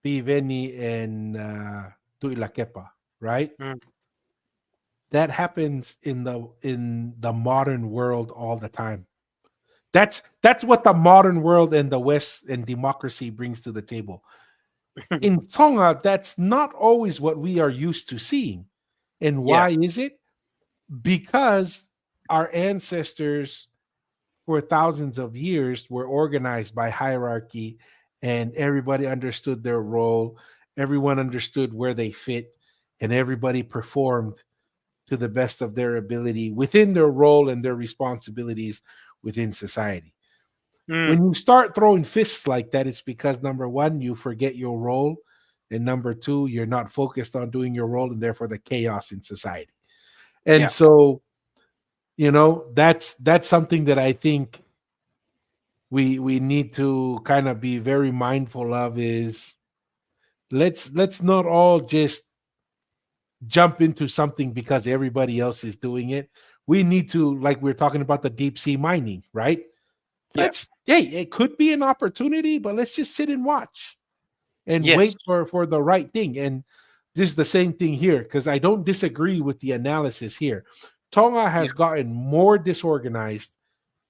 Piveni and Tuilakepa, right? Mm. That happens in the modern world all the time. That's what the modern world and the West and democracy brings to the table. In Tonga, that's not always what we are used to seeing. And Yeah. why is it? Because our ancestors for thousands of years were organized by hierarchy, and everybody understood their role, everyone understood where they fit, and everybody performed to the best of their ability within their role and their responsibilities within society. Mm. When you start throwing fists like that, it's because number one, you forget your role, and number two, you're not focused on doing your role, and therefore the chaos in society. And Yeah. so, that's something that I think we need to kind of be very mindful of, is let's not all just jump into something because everybody else is doing it. We need to, like we're talking about the deep sea mining, right? Yeah. Hey, it could be an opportunity, but let's just sit and watch and Yes. wait for the right thing. And this is the same thing here, because I don't disagree with the analysis here. Tonga Yeah. has gotten more disorganized,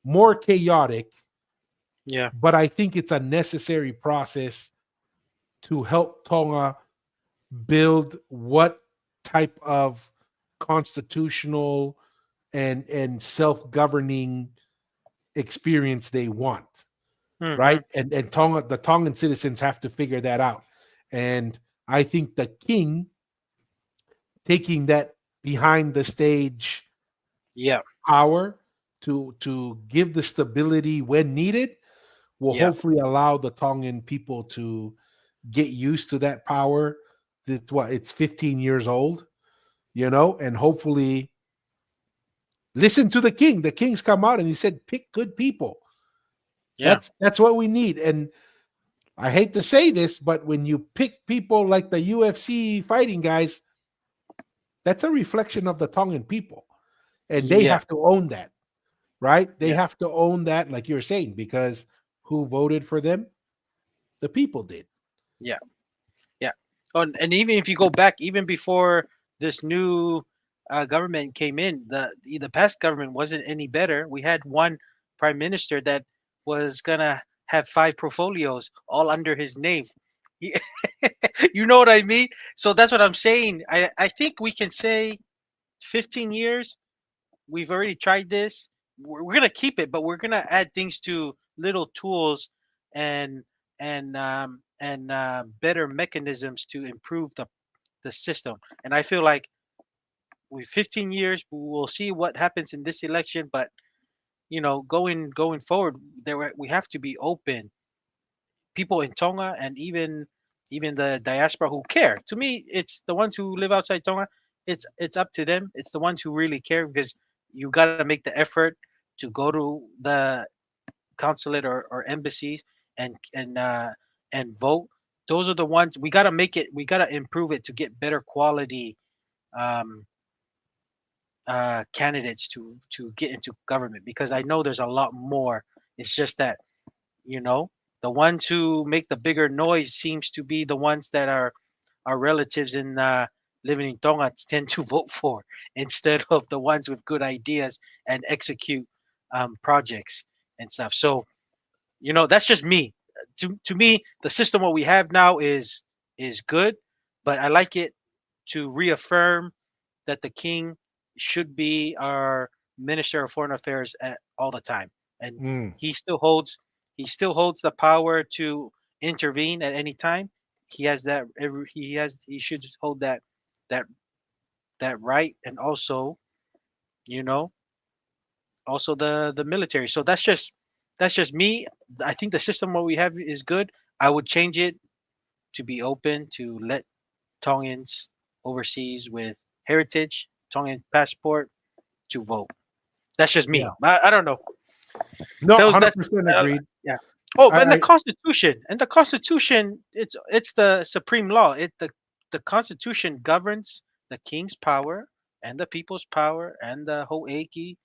more chaotic, Yeah. but I think it's a necessary process to help Tonga build what type of constitutional and self-governing experience they want, Hmm. right? And the Tongan citizens have to figure that out. And I think the king taking that behind the stage Yeah. power to give the stability when needed will Yeah. hopefully allow the Tongan people to get used to that power. It's 15 years old, and hopefully listen to the king. The king's come out and he said, pick good people. Yeah. That's what we need. And I hate to say this, but when you pick people like the UFC fighting guys, that's a reflection of the Tongan people. And they Yeah. have to own that, right? They Yeah. have to own that, like you're saying, because who voted for them? The people did. Yeah. Yeah. Oh, and even if you go back, even before this new government came in, the past government wasn't any better. We had one prime minister that was gonna have 5 portfolios all under his name. He- you know what I mean? So that's what I'm saying. I think we can say 15 years. We've already tried this. We're gonna keep it, but we're gonna add things to little tools and and better mechanisms to improve the system. And I feel like with 15 years, we'll see what happens in this election. But going forward, we have to be open. People in Tonga, and even the diaspora who care. To me, it's the ones who live outside Tonga. It's up to them. It's the ones who really care, because you got to make the effort to go to the consulate or embassies and vote. Those are the ones we got to make it. We got to improve it to get better quality um, candidates to get into government, because I know there's a lot more. It's just that, you know, the ones who make the bigger noise seems to be the ones that our relatives in living in Tonga tend to vote for, instead of the ones with good ideas and execute projects and stuff. So, you know, that's just me. To me, the system what we have now is good, but I like it to reaffirm that the king should be our minister of foreign affairs at all the time, and Mm. he still holds he still holds the power to intervene at any time. He has that. He should hold that that right, and also, you know, also the military. So that's just me. I think the system what we have is good. I would change it to be open to let Tongans overseas with heritage, Tongan passport, to vote. That's just me. Yeah. I don't know. No, That's 100% uh, agreed. yeah. Oh, I, and the I Constitution. And the Constitution, it's the supreme law. The Constitution governs the king's power and the people's power and the Ho'eki,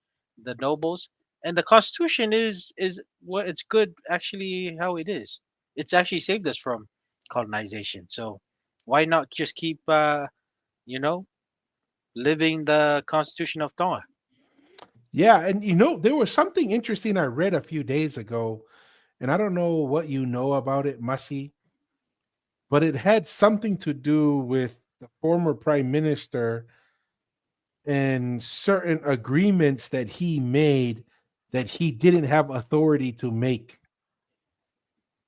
the nobles. And the Constitution is what it's good actually how it is. It's actually saved us from colonization. So why not just keep you know, living the Constitution of Tonga? Yeah, and there was something interesting I read a few days ago, and I don't know what you know about it, Mussy, but it had something to do with the former prime minister and certain agreements that he made that he didn't have authority to make.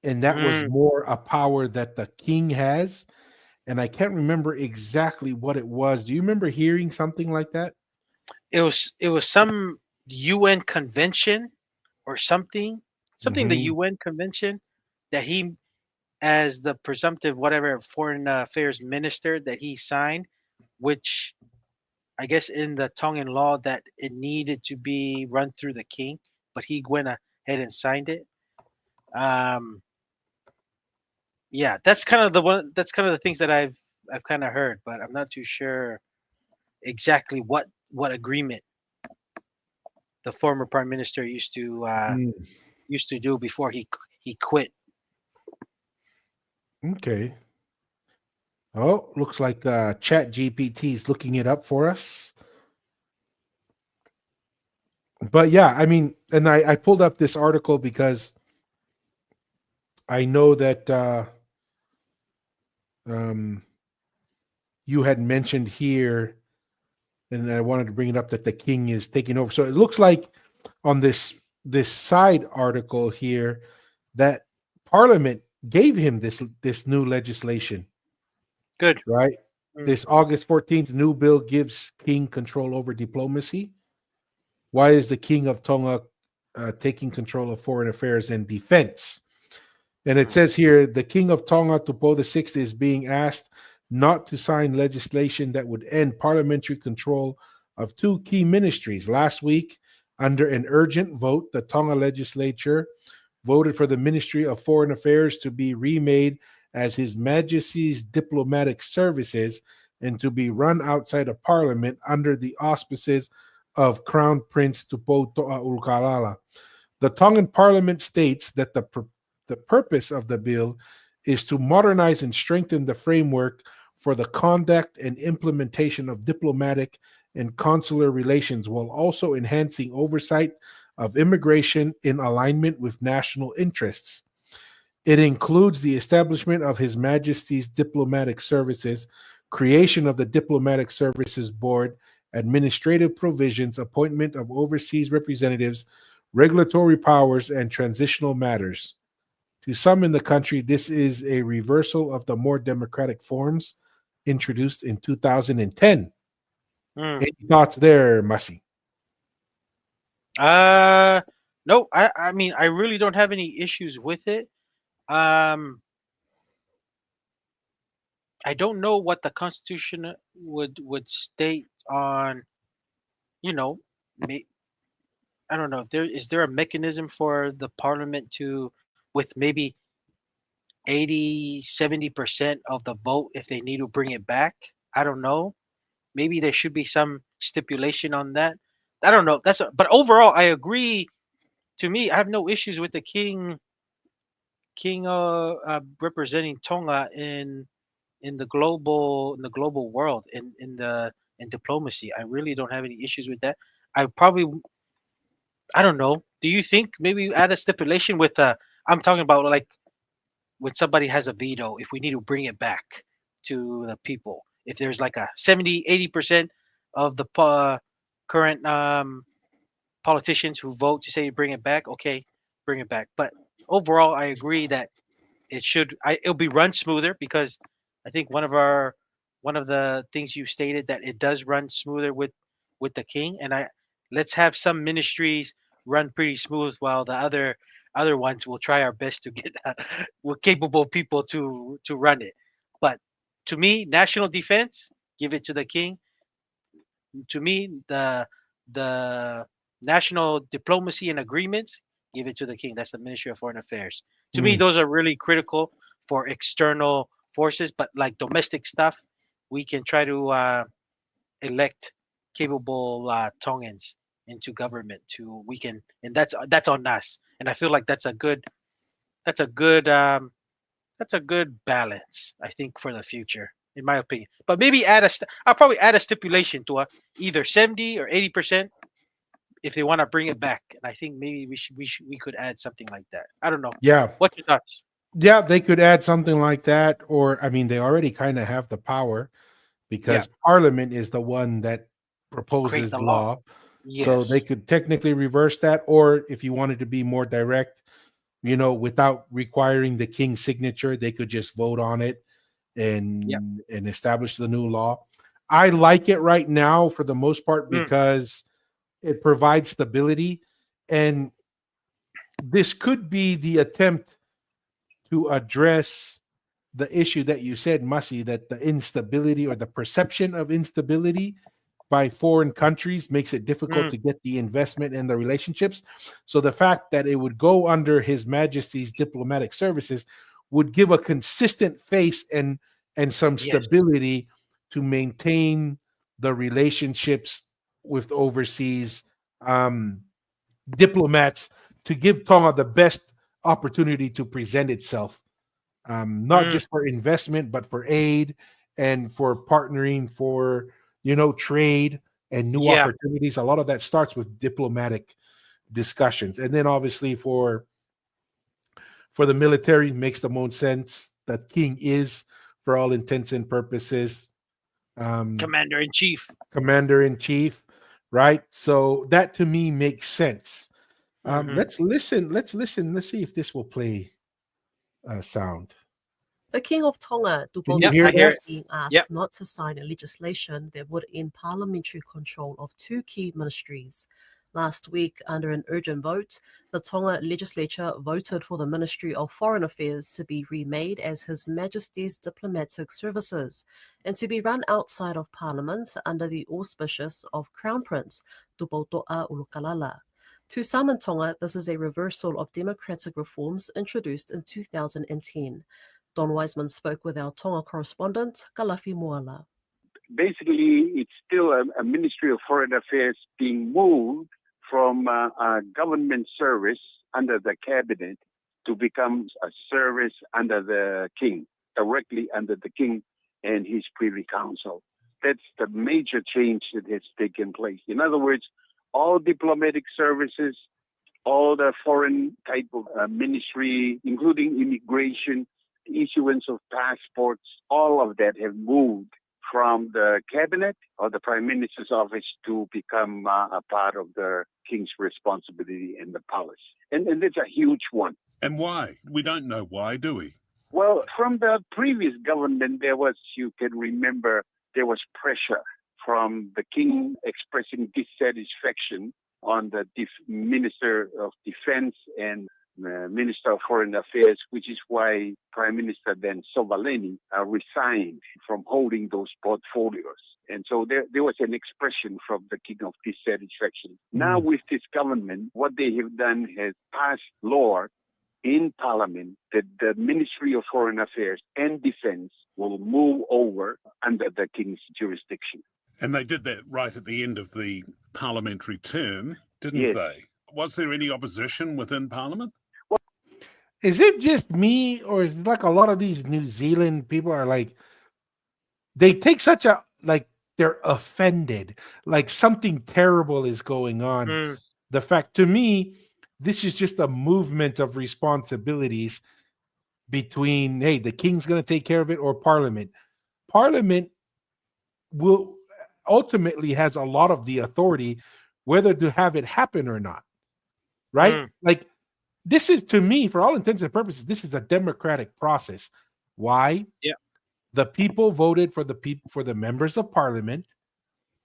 And that was Mm. more a power that the king has. And I can't remember exactly what it was. Do you remember hearing something like that? It was some UN convention or something the Hmm. UN convention that he, as the presumptive whatever foreign affairs minister, that he signed, which I guess in the Tongan law that it needed to be run through the king, but he went ahead and signed it. Um, yeah, that's kind of the one. That's kind of the things that I've kind of heard, but I'm not too sure exactly what agreement the former prime minister used to do before he quit. Okay. Oh, looks like Chat GPT is looking it up for us. But yeah, I mean, and I pulled up this article because I know that um, you had mentioned here, and I wanted to bring it up that the king is taking over. So it looks like on this side article here that Parliament gave him this new legislation, Good. right? Mm. This August 14th new bill gives king control over diplomacy. Why is the king of Tonga taking control of foreign affairs and defense? And it Mm. says here the king of Tonga, Tupou VI, is being asked not to sign legislation that would end parliamentary control of two key ministries. Last week, under an urgent vote, the Tonga legislature voted for the Ministry of Foreign Affairs to be remade as His Majesty's Diplomatic Services and to be run outside of Parliament under the auspices of Crown Prince Tupou Toa Ulkalala. The Tongan Parliament states that the purpose of the bill is to modernize and strengthen the framework for the conduct and implementation of diplomatic and consular relations while also enhancing oversight of immigration in alignment with national interests. It includes the establishment of His Majesty's Diplomatic Services, creation of the Diplomatic Services Board, administrative provisions, appointment of overseas representatives, regulatory powers, and transitional matters. To some in the country, this is a reversal of the more democratic forms introduced in 2010. Mm. Any thoughts there, Masi? Uh, no, I mean I really don't have any issues with it. Um, I don't know what the Constitution would state on, you know, may, I don't know if there a mechanism for the Parliament to, with maybe 80-70% of the vote, if they need to bring it back. I don't know. Maybe there should be some stipulation on that. I don't know. But overall, I agree. To me, I have no issues with the king representing Tonga in the global world in diplomacy. I really don't have any issues with that. I probably I don't know. Do you think maybe add a stipulation with I'm talking about like when somebody has a veto, if we need to bring it back to the people, if there's like a 70-80% of the current politicians who vote to say bring it back, okay, bring it back. But overall, I agree that it'll be run smoother because I think one of the things you stated that it does run smoother with the king, and I let's have some ministries run pretty smooth while the other ones will try our best to get with capable people to run it. But to me, national defense, give it to the king. To me, the national diplomacy and agreements, give it to the king. That's the Ministry of Foreign Affairs. To me, Mm. those are really critical for external forces, but like domestic stuff, we can try to elect capable Tongans into government to we can, and that's on us. And I feel like that's a good that's a good balance, I think, for the future, in my opinion. But maybe I'll probably add a stipulation to either 70 or 80% if they want to bring it back. And I think maybe we could add something like that. I don't know. Yeah. What's your thoughts? Yeah, they could add something like that. Or, I mean, they already kind of have the power Yeah, because Parliament is the one that create proposes the law. law. So they Yes. could technically reverse that. Or if you wanted to be more direct, without requiring the king's signature, they could just vote on it Yeah. and establish the new law. I like it right now for the most part Mm, because it provides stability. And this could be the attempt to address the issue that you said, Mussy, that the instability or the perception of instability by foreign countries makes it difficult mm, to get the investment and the relationships. So the fact that it would go under His Majesty's diplomatic services would give a consistent face and some yes. stability to maintain the relationships with overseas um, diplomats to give Tonga the best opportunity to present itself, not Mm, just for investment, but for aid and for partnering for, trade and new yeah. opportunities. A lot of that starts with diplomatic discussions. And then obviously for the military, makes the most sense that King is, for all intents and purposes, um, Commander in chief. commander in chief, right? So that to me makes sense. Hmm. Let's listen. Let's listen. Let's see if this will play sound. The King of Tonga, Can you Yep, hear Dubois, I hear that? is it. being Yep. asked not to sign a legislation that would end parliamentary control of two key ministries. Last week, under an urgent vote, the Tonga legislature voted for the Ministry of Foreign Affairs to be remade as His Majesty's Diplomatic Services and to be run outside of Parliament under the auspices of Crown Prince Tupoto'a Ulukalala. To some in Tonga, this is a reversal of democratic reforms introduced in 2010. Don Wiseman spoke with our Tonga correspondent, Kalafi Moala. Basically, it's still a Ministry of Foreign Affairs being moved from a government service under the cabinet to become a service under the king, directly under the king and his privy council. That's the major change that has taken place. In other words, all diplomatic services, all the foreign type of ministry, including immigration, the issuance of passports, all of that have moved from the cabinet or the prime minister's office to become a part of the king's responsibility and the palace. And that's a huge one. And why? We don't know why, do we? Well, from the previous government, you can remember, there was pressure from the king expressing dissatisfaction on the Minister of Defense and Minister of Foreign Affairs, which is why Prime Minister then Sovaleni resigned from holding those portfolios. And so there was an expression from the king of dissatisfaction. Now with this government, what they have done has passed law in Parliament that the Ministry of Foreign Affairs and Defense will move over under the king's jurisdiction. And they did that right at the end of the parliamentary term, didn't Yes. they? Was there any opposition within Parliament? Is it just me, or is it like a lot of these New Zealand people are like, they take such a, like, they're offended, like something terrible is going on. Mm, The fact, to me, this is just a movement of responsibilities between, hey, the king's going to take care of it, or Parliament. Parliament will ultimately has a lot of the authority whether to have it happen or not, right? Mm. Like, this is, to me, for all intents and purposes, this is a democratic process. Why? Yeah. The people voted for the members of Parliament,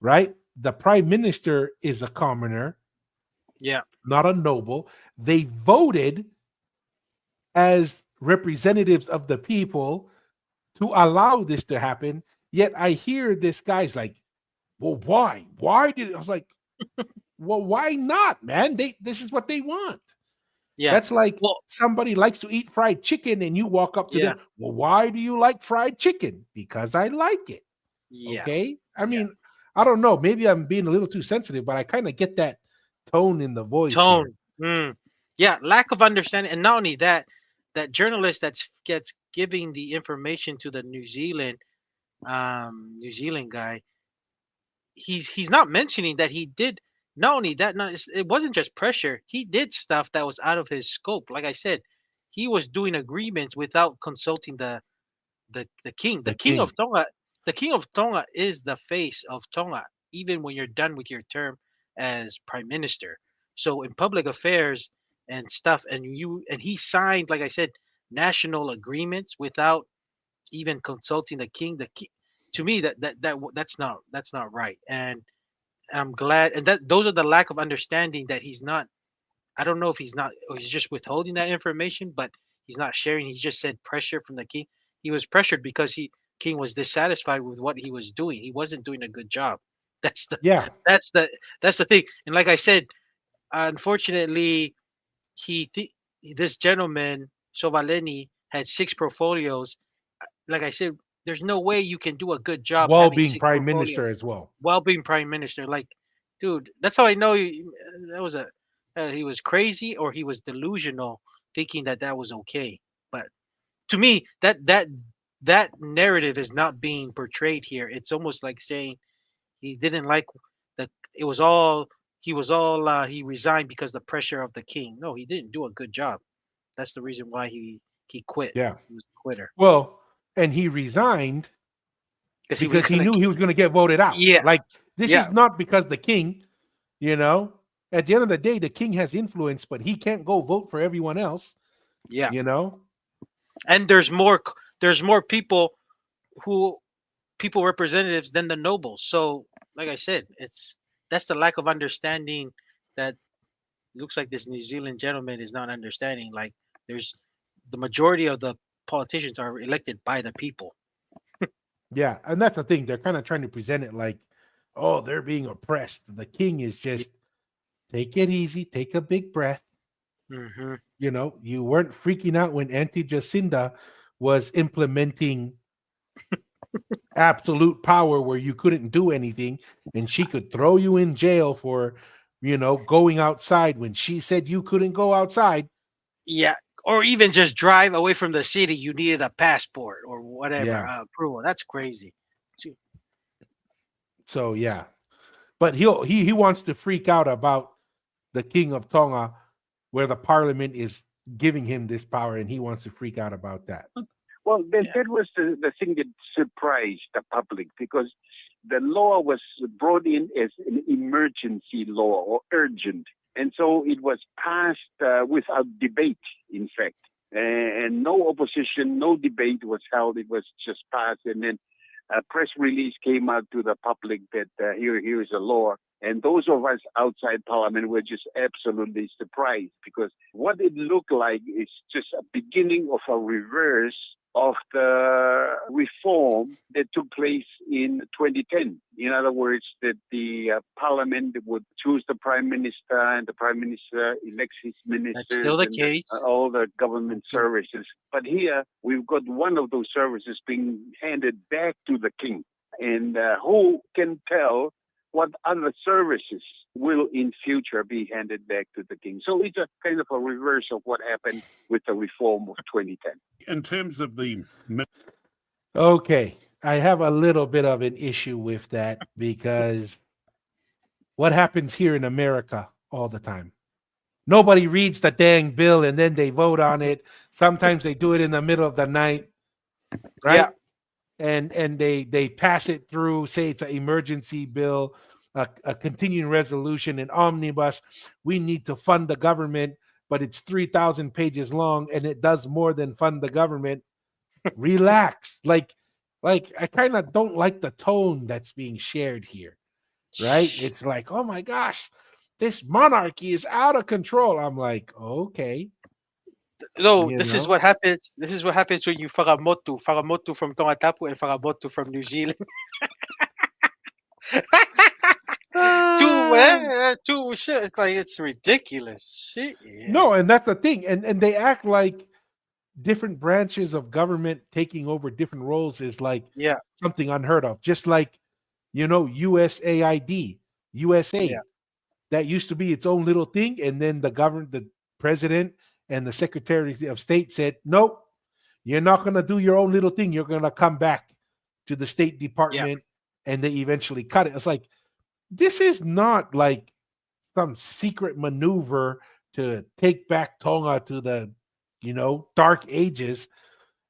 right? The prime minister is a commoner, yeah. not a noble. They voted as representatives of the people to allow this to happen. Yet I hear this guy's like, well, why? Why did I was like, well, why not, man? This is what they want. Yeah. That's like Well- somebody likes to eat fried chicken and you walk up to them. Well, why do you like fried chicken? Because I like it. Yeah. Okay. I mean, I don't know. Maybe I'm being a little too sensitive, but I kind of get that tone in the voice. here. Tone. Yeah, lack of understanding, and not only that, that journalist gets giving the information to the New Zealand guy. He's not mentioning that he did. Not only that, it wasn't just pressure. He did stuff that was out of his scope. Like I said, he was doing agreements without consulting the king. The king of Tonga. The king of Tonga is the face of Tonga, even when you're done with your term as prime minister. So in public affairs and stuff, and he signed, like I said, national agreements without even consulting the king. To me, that's not right. And I'm glad, and that those are the lack of understanding that he's not. I don't know if he's not, or he's just withholding that information, but he's not sharing. He just said pressure from the king. He was pressured because king was dissatisfied with what he was doing. He wasn't doing a good job. That's the Yeah. that's the thing. And like I said, unfortunately, this gentleman Sovaleni had 6 portfolios. Like I said, there's no way you can do a good job While having being 6 prime portfolios minister as well. while being prime minister. Like, dude, that's how I know that was he was crazy, or he was delusional, thinking that was okay. But to me, that narrative is not being portrayed here. It's almost like saying he didn't like that. It was all he resigned because the pressure of the king. No, he didn't do a good job. That's the reason why he quit. Yeah. He was a quitter Well, and he resigned because he knew he was going to get voted out. Yeah. Like, this Yeah. is not because the king, at the end of the day, the king has influence, but he can't go vote for everyone else. Yeah. And there's more people representatives than the nobles. So like I said, that's the lack of understanding that looks like this New Zealand gentleman is not understanding. Like, there's the majority of the politicians are elected by the people. yeah, and that's the thing. They're kind of trying to present it like, oh, they're being oppressed. The king is just take it easy, take a big breath. Mm-hmm. You weren't freaking out when Auntie Jacinda was implementing absolute power where you couldn't do anything, and she could throw you in jail for, going outside when she said you couldn't go outside. Yeah, or even just drive away from the city. You needed a passport or whatever approval. That's crazy. So yeah, but he wants to freak out about the king of Tonga, where the parliament is giving him this power, and he wants to freak out about that. Well, that was the thing that surprised the public, because the law was brought in as an emergency law or urgent. And so it was passed without debate, in fact. And no opposition, no debate was held. It was just passed. And then a press release came out to the public that here is a law. And those of us outside Parliament were just absolutely surprised, because what it looked like is just a beginning of a reverse of the reform that took place in 2010. In other words, that the Parliament would choose the Prime Minister, and the Prime Minister elects his ministers. That's still the case. All the government services. But here, we've got one of those services being handed back to the king. And who can tell what other services will in future be handed back to the king? So it's a kind of a reverse of what happened with the reform of 2010. In terms of the Okay, I have a little bit of an issue with that because what happens here in America all the time? Nobody reads the dang bill and then they vote on it. Sometimes they do it in the middle of the night, right? Yeah. And they pass it through, say it's an emergency bill, a continuing resolution, an omnibus. We need to fund the government, but it's 3,000 pages long and it does more than fund the government. Relax. Like I kind of don't like the tone that's being shared here, right? It's like, oh my gosh, this monarchy is out of control. I'm like, okay. No, You this is know? what happens. This is what happens when you Faramotu from Tonga Tapu and Faramotu from New Zealand. Two shit. It's like it's ridiculous. Shit. Yeah. No, and that's the thing. And they act like different branches of government taking over different roles is like Yeah. something unheard of. Just like, USAID, USA. Yeah. That used to be its own little thing, and then the president and the secretary of state said, nope, you're not going to do your own little thing. You're going to come back to the State Department, and they eventually cut it. It's like, this is not like some secret maneuver to take back Tonga to the, dark ages.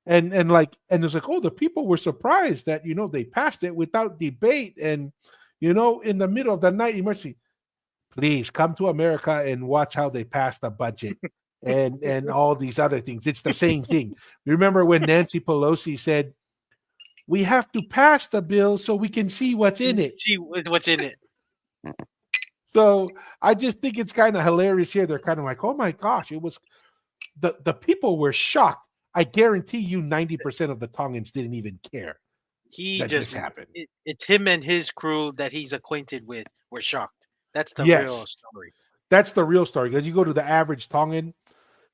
And it's like, oh, the people were surprised that, they passed it without debate. And, in the middle of the night emergency, please come to America and watch how they pass the budget and all these other things. It's the same thing. Remember when Nancy Pelosi said, we have to pass the bill so we can see what's in it. See what's in it. So I just think it's kind of hilarious here. They're kind of like, oh my gosh, it was the people were shocked. I guarantee you 90% of the Tongans didn't even care. He that just this happened. It's him and his crew that he's acquainted with were shocked. That's the Yes. real story. That's the real story. Because you go to the average Tongan,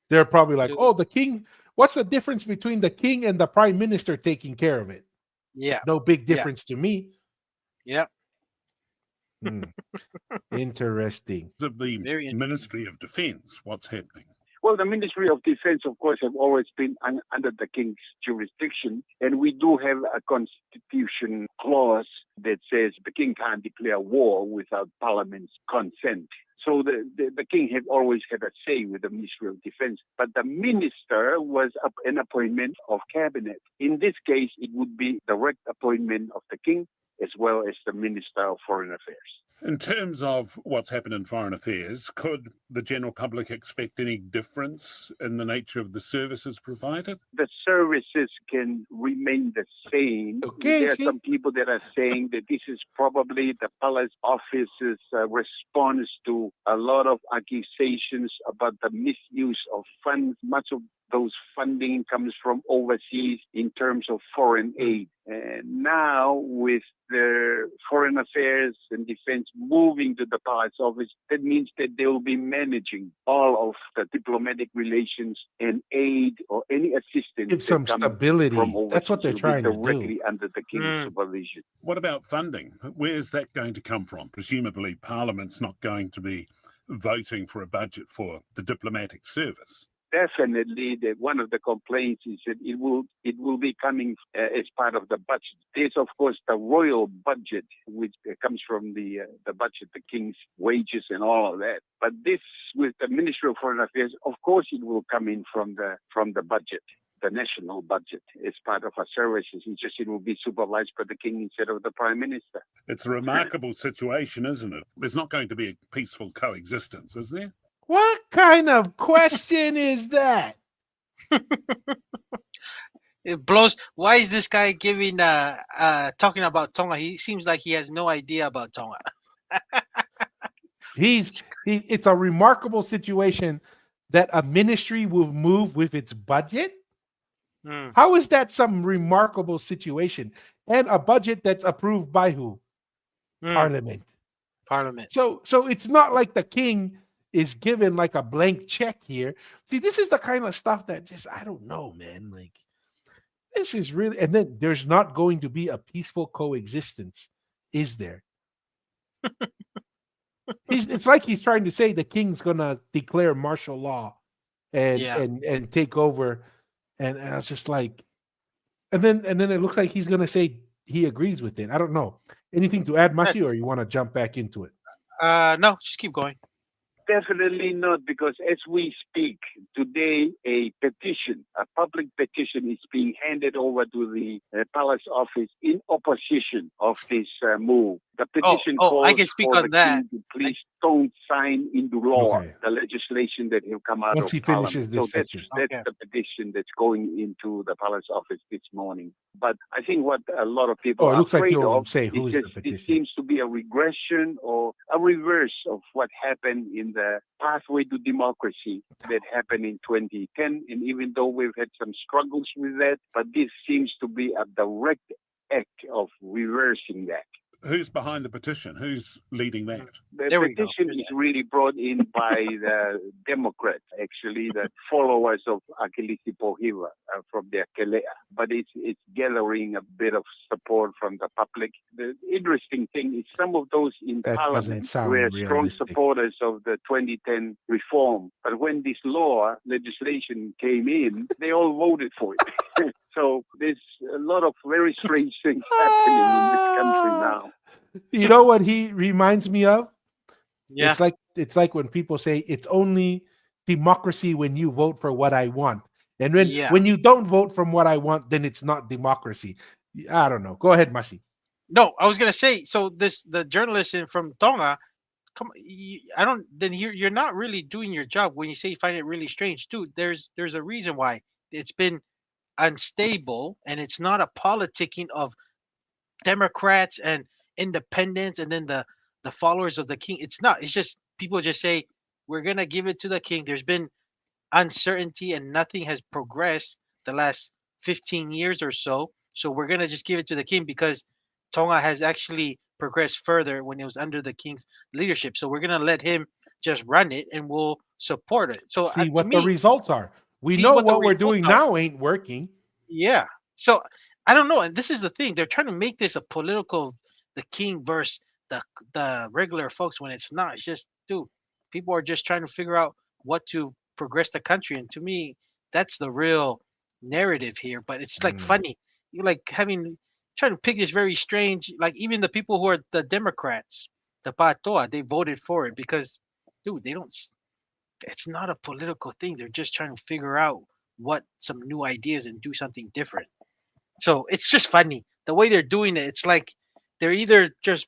they're probably like, oh, the king. What's the difference between the king and the prime minister taking care of it? Yeah. No big difference to me. Yep. Interesting. of the Very interesting. Ministry of Defense, what's happening? Well, the Ministry of Defense, of course, have always been under the king's jurisdiction, and we do have a constitution clause that says the king can't declare war without Parliament's consent. So the king have always had a say with the Ministry of Defense, but the minister was an appointment of cabinet. In this case, it would be direct appointment of the king as well as the Minister of Foreign Affairs. In terms of what's happened in foreign affairs, could the general public expect any difference in the nature of the services provided? The services can remain the same. Okay, there are some people that are saying that this is probably the palace office's response to a lot of accusations about the misuse of funds. Much of those funding comes from overseas in terms of foreign aid. And now with the foreign affairs and defense moving to the palace office, that means that they will be managing all of the diplomatic relations and aid or any assistance. Give some stability. From overseas. That's what they're trying to do. Directly under the king's supervision. What about funding? Where's that going to come from? Presumably Parliament's not going to be voting for a budget for the diplomatic service. Definitely, one of the complaints is that it will be coming as part of the budget. There's, of course, the royal budget, which comes from the budget, the king's wages and all of that. But this, with the Ministry of Foreign Affairs, of course, it will come in from the budget, the national budget, as part of our services. It's just it will be supervised by the king instead of the prime minister. It's a remarkable situation, isn't it? There's not going to be a peaceful coexistence, is there? What kind of question is that? It blows. Why is this guy giving talking about Tonga? He seems like he has no idea about Tonga. It's a remarkable situation that a ministry will move with its budget. How is that some remarkable situation? And a budget that's approved by who? Parliament. So it's not like the king is given like a blank check here. See, this is the kind of stuff that just, I don't know, man. Like, This is really, and then there's not going to be a peaceful coexistence, is there? It's like he's trying to say the king's gonna declare martial law and Yeah. and take over, and I was just like, and then it looks like he's gonna say he agrees with it. I don't know. Anything to add, Masi, or you want to jump back into it? No, just keep going. Definitely not, because as we speak today, a public petition is being handed over to the palace office in opposition of this move. The petition calls I can speak for on the that. king to please don't sign into law Okay. the legislation that will come out Once of he finishes Parliament. this So that's section. Okay. the petition that's going into the palace office this morning. But I think what a lot of people Oh, it are looks like afraid you'll of say is who's just the it petition. seems to be a regression or a reverse of what happened in the pathway to democracy that happened in 2010. And even though we've had some struggles with that, but this seems to be a direct act of reversing that. Who's behind the petition? Who's leading that? The There we go. petition There's is that. really brought in by the Democrats, actually, the followers of Akilisi Pohiva from the Akelea. But it's gathering a bit of support from the public. The interesting thing is some of those in That doesn't Parliament sound were strong realistic. supporters of the 2010 reform. But when this legislation came in, they all voted for it. So there's a lot of very strange things happening in this country now. You know what he reminds me of? Yeah. It's like when people say it's only democracy when you vote for what I want. And when you don't vote from what I want, then it's not democracy. I don't know. Go ahead, Masi. No, I was gonna say. So the journalist from Tonga, you're not really doing your job when you say you find it really strange, dude. There's a reason why it's been unstable, and it's not a politicking of Democrats and independents and then the followers of the king. It's not. It's just people just say we're gonna give it to the king. There's been uncertainty and nothing has progressed the last 15 years or so. So we're gonna just give it to the king because Tonga has actually progressed further when it was under the king's leadership. So we're gonna let him just run it and we'll support it. So See to what me, the results are. We see know what the what we're results doing are. now ain't working. Yeah. So I don't know. And this is the thing. They're trying to make this a political, the king versus the regular folks when it's not. It's just, dude, people are just trying to figure out what to progress the country. And to me, that's the real narrative here. But it's like funny. You like trying to pick this very strange, like even the people who are the Democrats, the Patoa, they voted for it because, dude, it's not a political thing. They're just trying to figure out what some new ideas and do something different. So it's just funny the way they're doing it. It's like they're either just,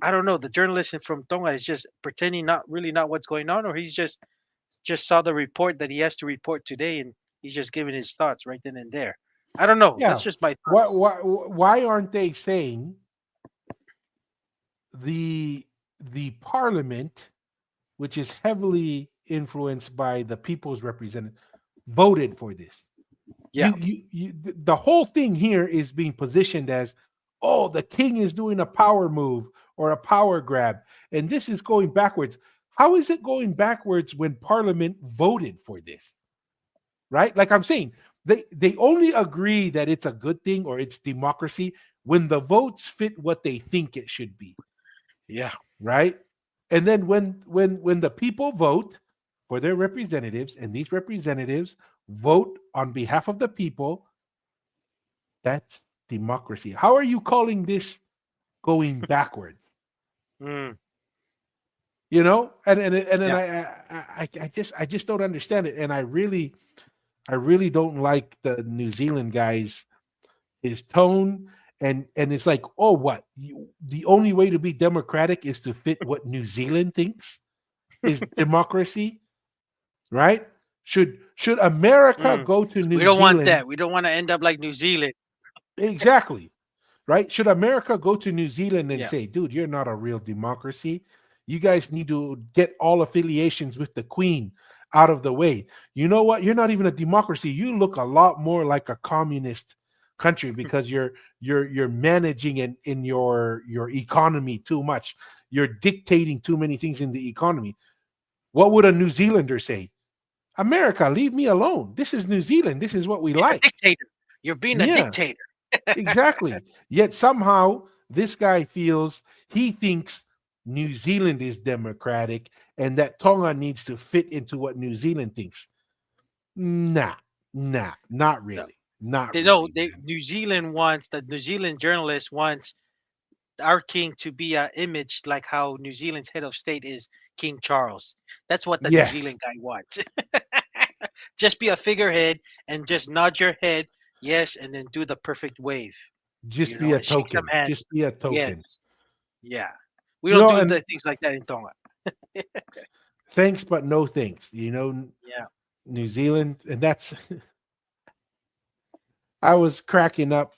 I don't know, the journalist from Tonga is just pretending not what's going on, or he's just saw the report that he has to report today and he's just giving his thoughts right then and there. I don't know. Yeah. That's just my thoughts. Why aren't they saying the parliament, which is heavily influenced by the people's representative, voted for this? Yeah. The whole thing here is being positioned as, oh, the king is doing a power move or a power grab, and this is going backwards. How is it going backwards when Parliament voted for this? Right? Like I'm saying, they only agree that it's a good thing or it's democracy when the votes fit what they think it should be. Yeah. Right? And then when the people vote for their representatives, and these representatives vote on behalf of the people, that's democracy. How are you calling this going backwards? You know, and then I just don't understand it, and I really don't like the New Zealand guys, his tone, and it's like, oh, what? The only way to be democratic is to fit what New Zealand thinks is democracy, right? Should America go to New Zealand? We don't want that. We don't want to end up like New Zealand. Exactly. Right? Should America go to New Zealand and say, dude, you're not a real democracy. You guys need to get all affiliations with the Queen out of the way. You know what? You're not even a democracy. You look a lot more like a communist country because you're managing in your economy too much. You're dictating too many things in the economy. What would a New Zealander say? America, leave me alone. This is New Zealand. This is what we like. Dictator. You're being a Yeah. dictator. Exactly. Yet somehow this guy he thinks New Zealand is democratic and that Tonga needs to fit into what New Zealand thinks. Nah, not No, really. Not they know really, they man. the New Zealand journalist wants our king to be a image like how New Zealand's head of state is King Charles. That's what the New Yes. Zealand guy wants. Just be a figurehead and just nod your head, yes, and then do the perfect wave, Just be a and shake some token. hands. Just be a Yes, token. yeah. We You don't know, do the and things like that in Tonga. thanks, but no thanks. You know, Yeah. New Zealand, and that's I was cracking up.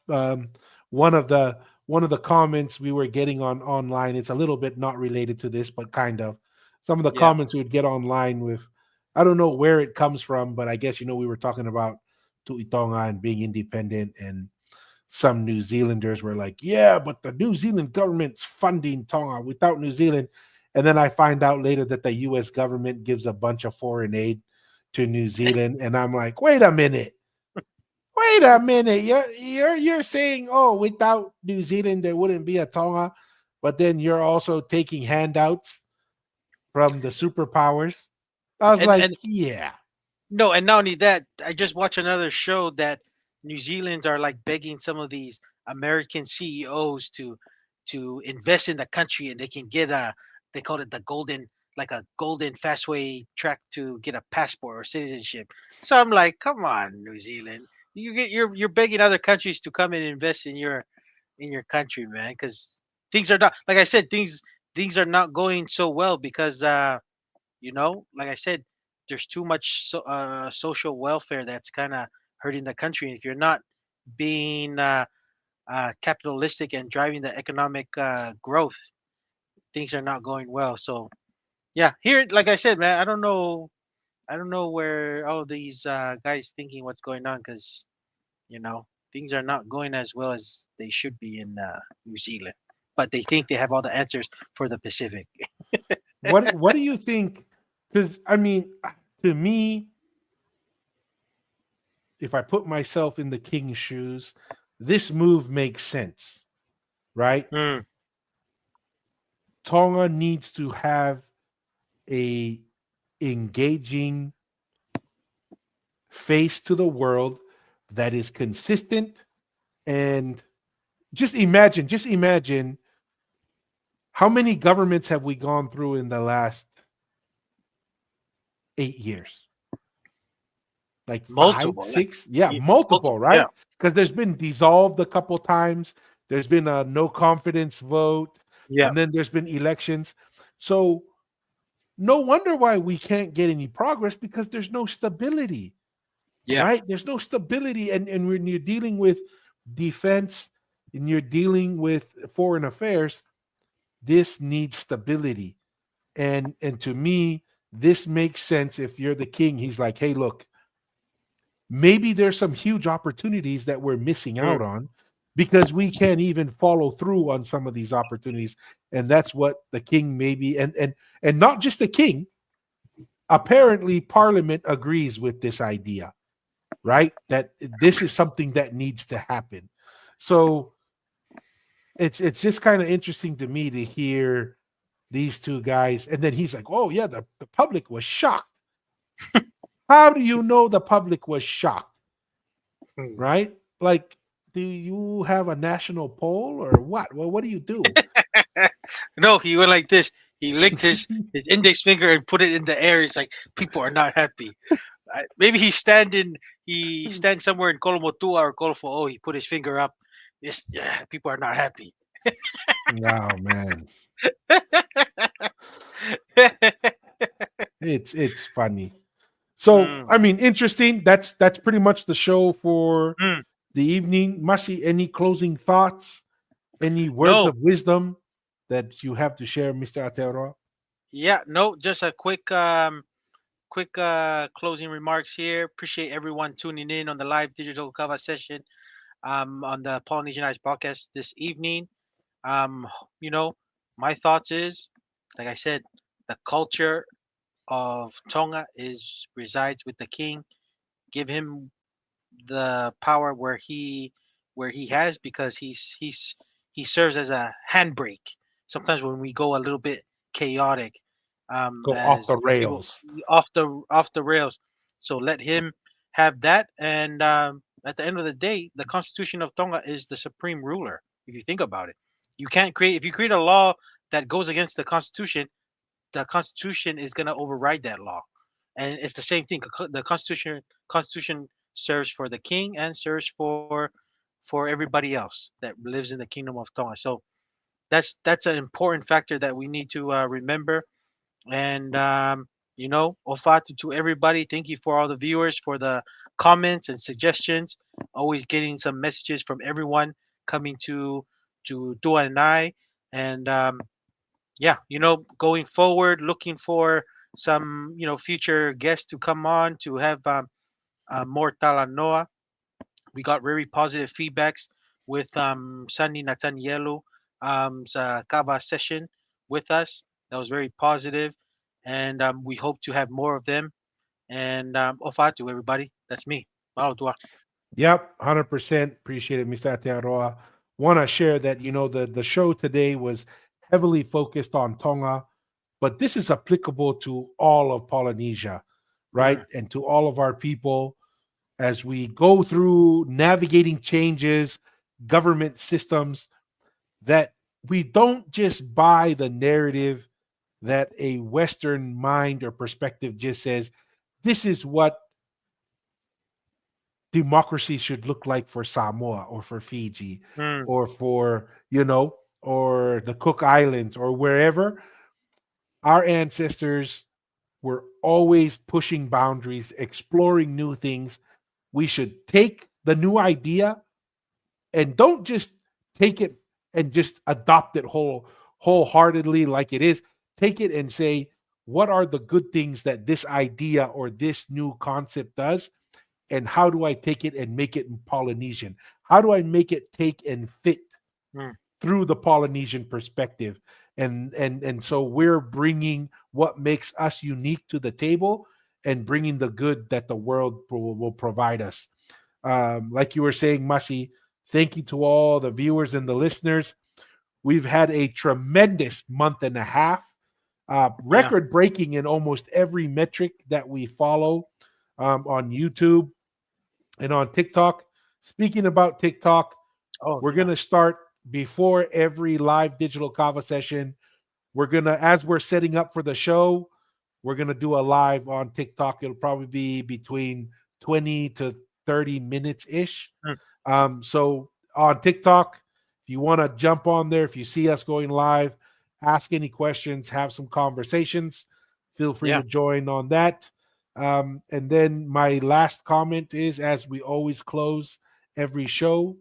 One of the comments we were getting on online. It's a little bit not related to this, but kind of. Some of the Yeah. comments we would get online with, I don't know where it comes from, but I guess we were talking about Tu'itonga and being independent, and some New Zealanders were like, "Yeah, but the New Zealand government's funding Tonga without New Zealand." And then I find out later that the U.S. government gives a bunch of foreign aid to New Zealand, and I'm like, "Wait a minute." Wait a minute. You're saying, oh, without New Zealand there wouldn't be a Tonga, but then you're also taking handouts from the superpowers. I was like, And yeah. no, and not only that, I just watched another show that New Zealand's are like begging some of these American CEOs to invest in the country, and they can get they call it the golden, like a golden fastway track to get a passport or citizenship. So I'm like, come on, New Zealand, you're begging other countries to come and invest in your country, man, because things are not, like I said, things are not going so well because like I said, there's too much social welfare that's kind of hurting the country. If you're not being capitalistic and driving the economic growth, things are not going well. So yeah, here, like I said, man, I don't know where all these guys thinking what's going on, because things are not going as well as they should be in New Zealand. But they think they have all the answers for the Pacific. What do you think? Because I mean, to me, if I put myself in the king's shoes, this move makes sense, right? Mm, Tonga needs to have a engaging face to the world that is consistent. And just imagine how many governments have we gone through in the last 8 years? Like five, multiple, like six? Yeah, multiple, multiple, yeah, right? Because there's been dissolved a couple times. There's been a no confidence vote, yeah, and then there's been elections. So no wonder why we can't get any progress, because there's no stability, yeah. right? There's no stability. And when you're dealing with defense and you're dealing with foreign affairs, this needs stability. And to me, this makes sense. If you're the king, he's like, hey, look, maybe there's some huge opportunities that we're missing Mm, out on because we can't even follow through on some of these opportunities. And that's what the king maybe, and not just the king, apparently parliament agrees with this idea, right? That this is something that needs to happen. So it's just kind of interesting to me to hear these two guys. And then he's like, oh yeah, the public was shocked. How do you know the public was shocked? mm. Right? Like, do you have a national poll or what? Well, what do you do? No, he went like this. He licked his index finger and put it in the air. He's like, people are not happy. Maybe he stands somewhere in Kolomotua or Kolofo'o. He put his finger up. Yeah, people are not happy. Oh man, it's funny. So Mm, I mean, interesting. That's pretty much the show for mm. the evening. Masi, any closing thoughts? Any words No, of wisdom that you have to share, Mr. Ateoro? yeah, no, just a quick closing remarks here. Appreciate everyone tuning in on the live digital cover session on the Polynesian Eyes podcast this evening. Um, you know, my thoughts is, like I said, the culture of Tonga is resides with the king. Give him the power where he has, because he serves as a handbrake. Sometimes when we go a little bit chaotic, Go off as the people rails. off the rails. So let him have that. And at the end of the day, the Constitution of Tonga is the supreme ruler. If you think about it, you can't create if you create a law that goes against the Constitution is going to override that law. And it's the same thing. The Constitution serves for the king and serves for everybody else that lives in the kingdom of Tonga. So that's an important factor that we need to remember. And Ofatu to everybody. Thank you for all the viewers for the comments and suggestions. Always getting some messages from everyone coming to Tua and I. And yeah, going forward, looking for some future guests to come on to have more talanoa. We got very positive feedbacks with Sunny Nathanielu sa Kaba session with us. That was very positive, and we hope to have more of them. And Ofatu, everybody. That's me. Malo tua. Yep, 100% appreciate it, Mr. Aotearoa. Want to share that the show today was heavily focused on Tonga, but this is applicable to all of Polynesia, right? And to all of our people as we go through navigating changes, government systems, that we don't just buy the narrative that a Western mind or perspective just says, this is what democracy should look like for Samoa or for Fiji Mm, or for, or the Cook Islands or wherever. Our ancestors were always pushing boundaries, exploring new things. We should take the new idea and don't just take it and just adopt it wholeheartedly like it is. Take it and say, what are the good things that this idea or this new concept does? And how do I take it and make it in Polynesian? How do I make it take and fit mm. through the Polynesian perspective? And so we're bringing what makes us unique to the table and bringing the good that the world will provide us. Like you were saying, Masi, thank you to all the viewers and the listeners. We've had a tremendous month and a half, record breaking in almost every metric that we follow on YouTube and on TikTok. Speaking about TikTok, we're going to start before every live digital kava session. We're going to, as we're setting up for the show, we're going to do a live on TikTok. It'll probably be between 20 to 30 minutes ish. So on TikTok, if you want to jump on there, if you see us going live, ask any questions, have some conversations, feel free to join on that. And then my last comment is, as we always close every show,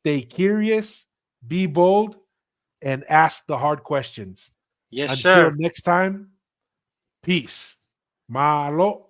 stay curious, be bold, and ask the hard questions. Yes, Until sir. next time, peace. Malo.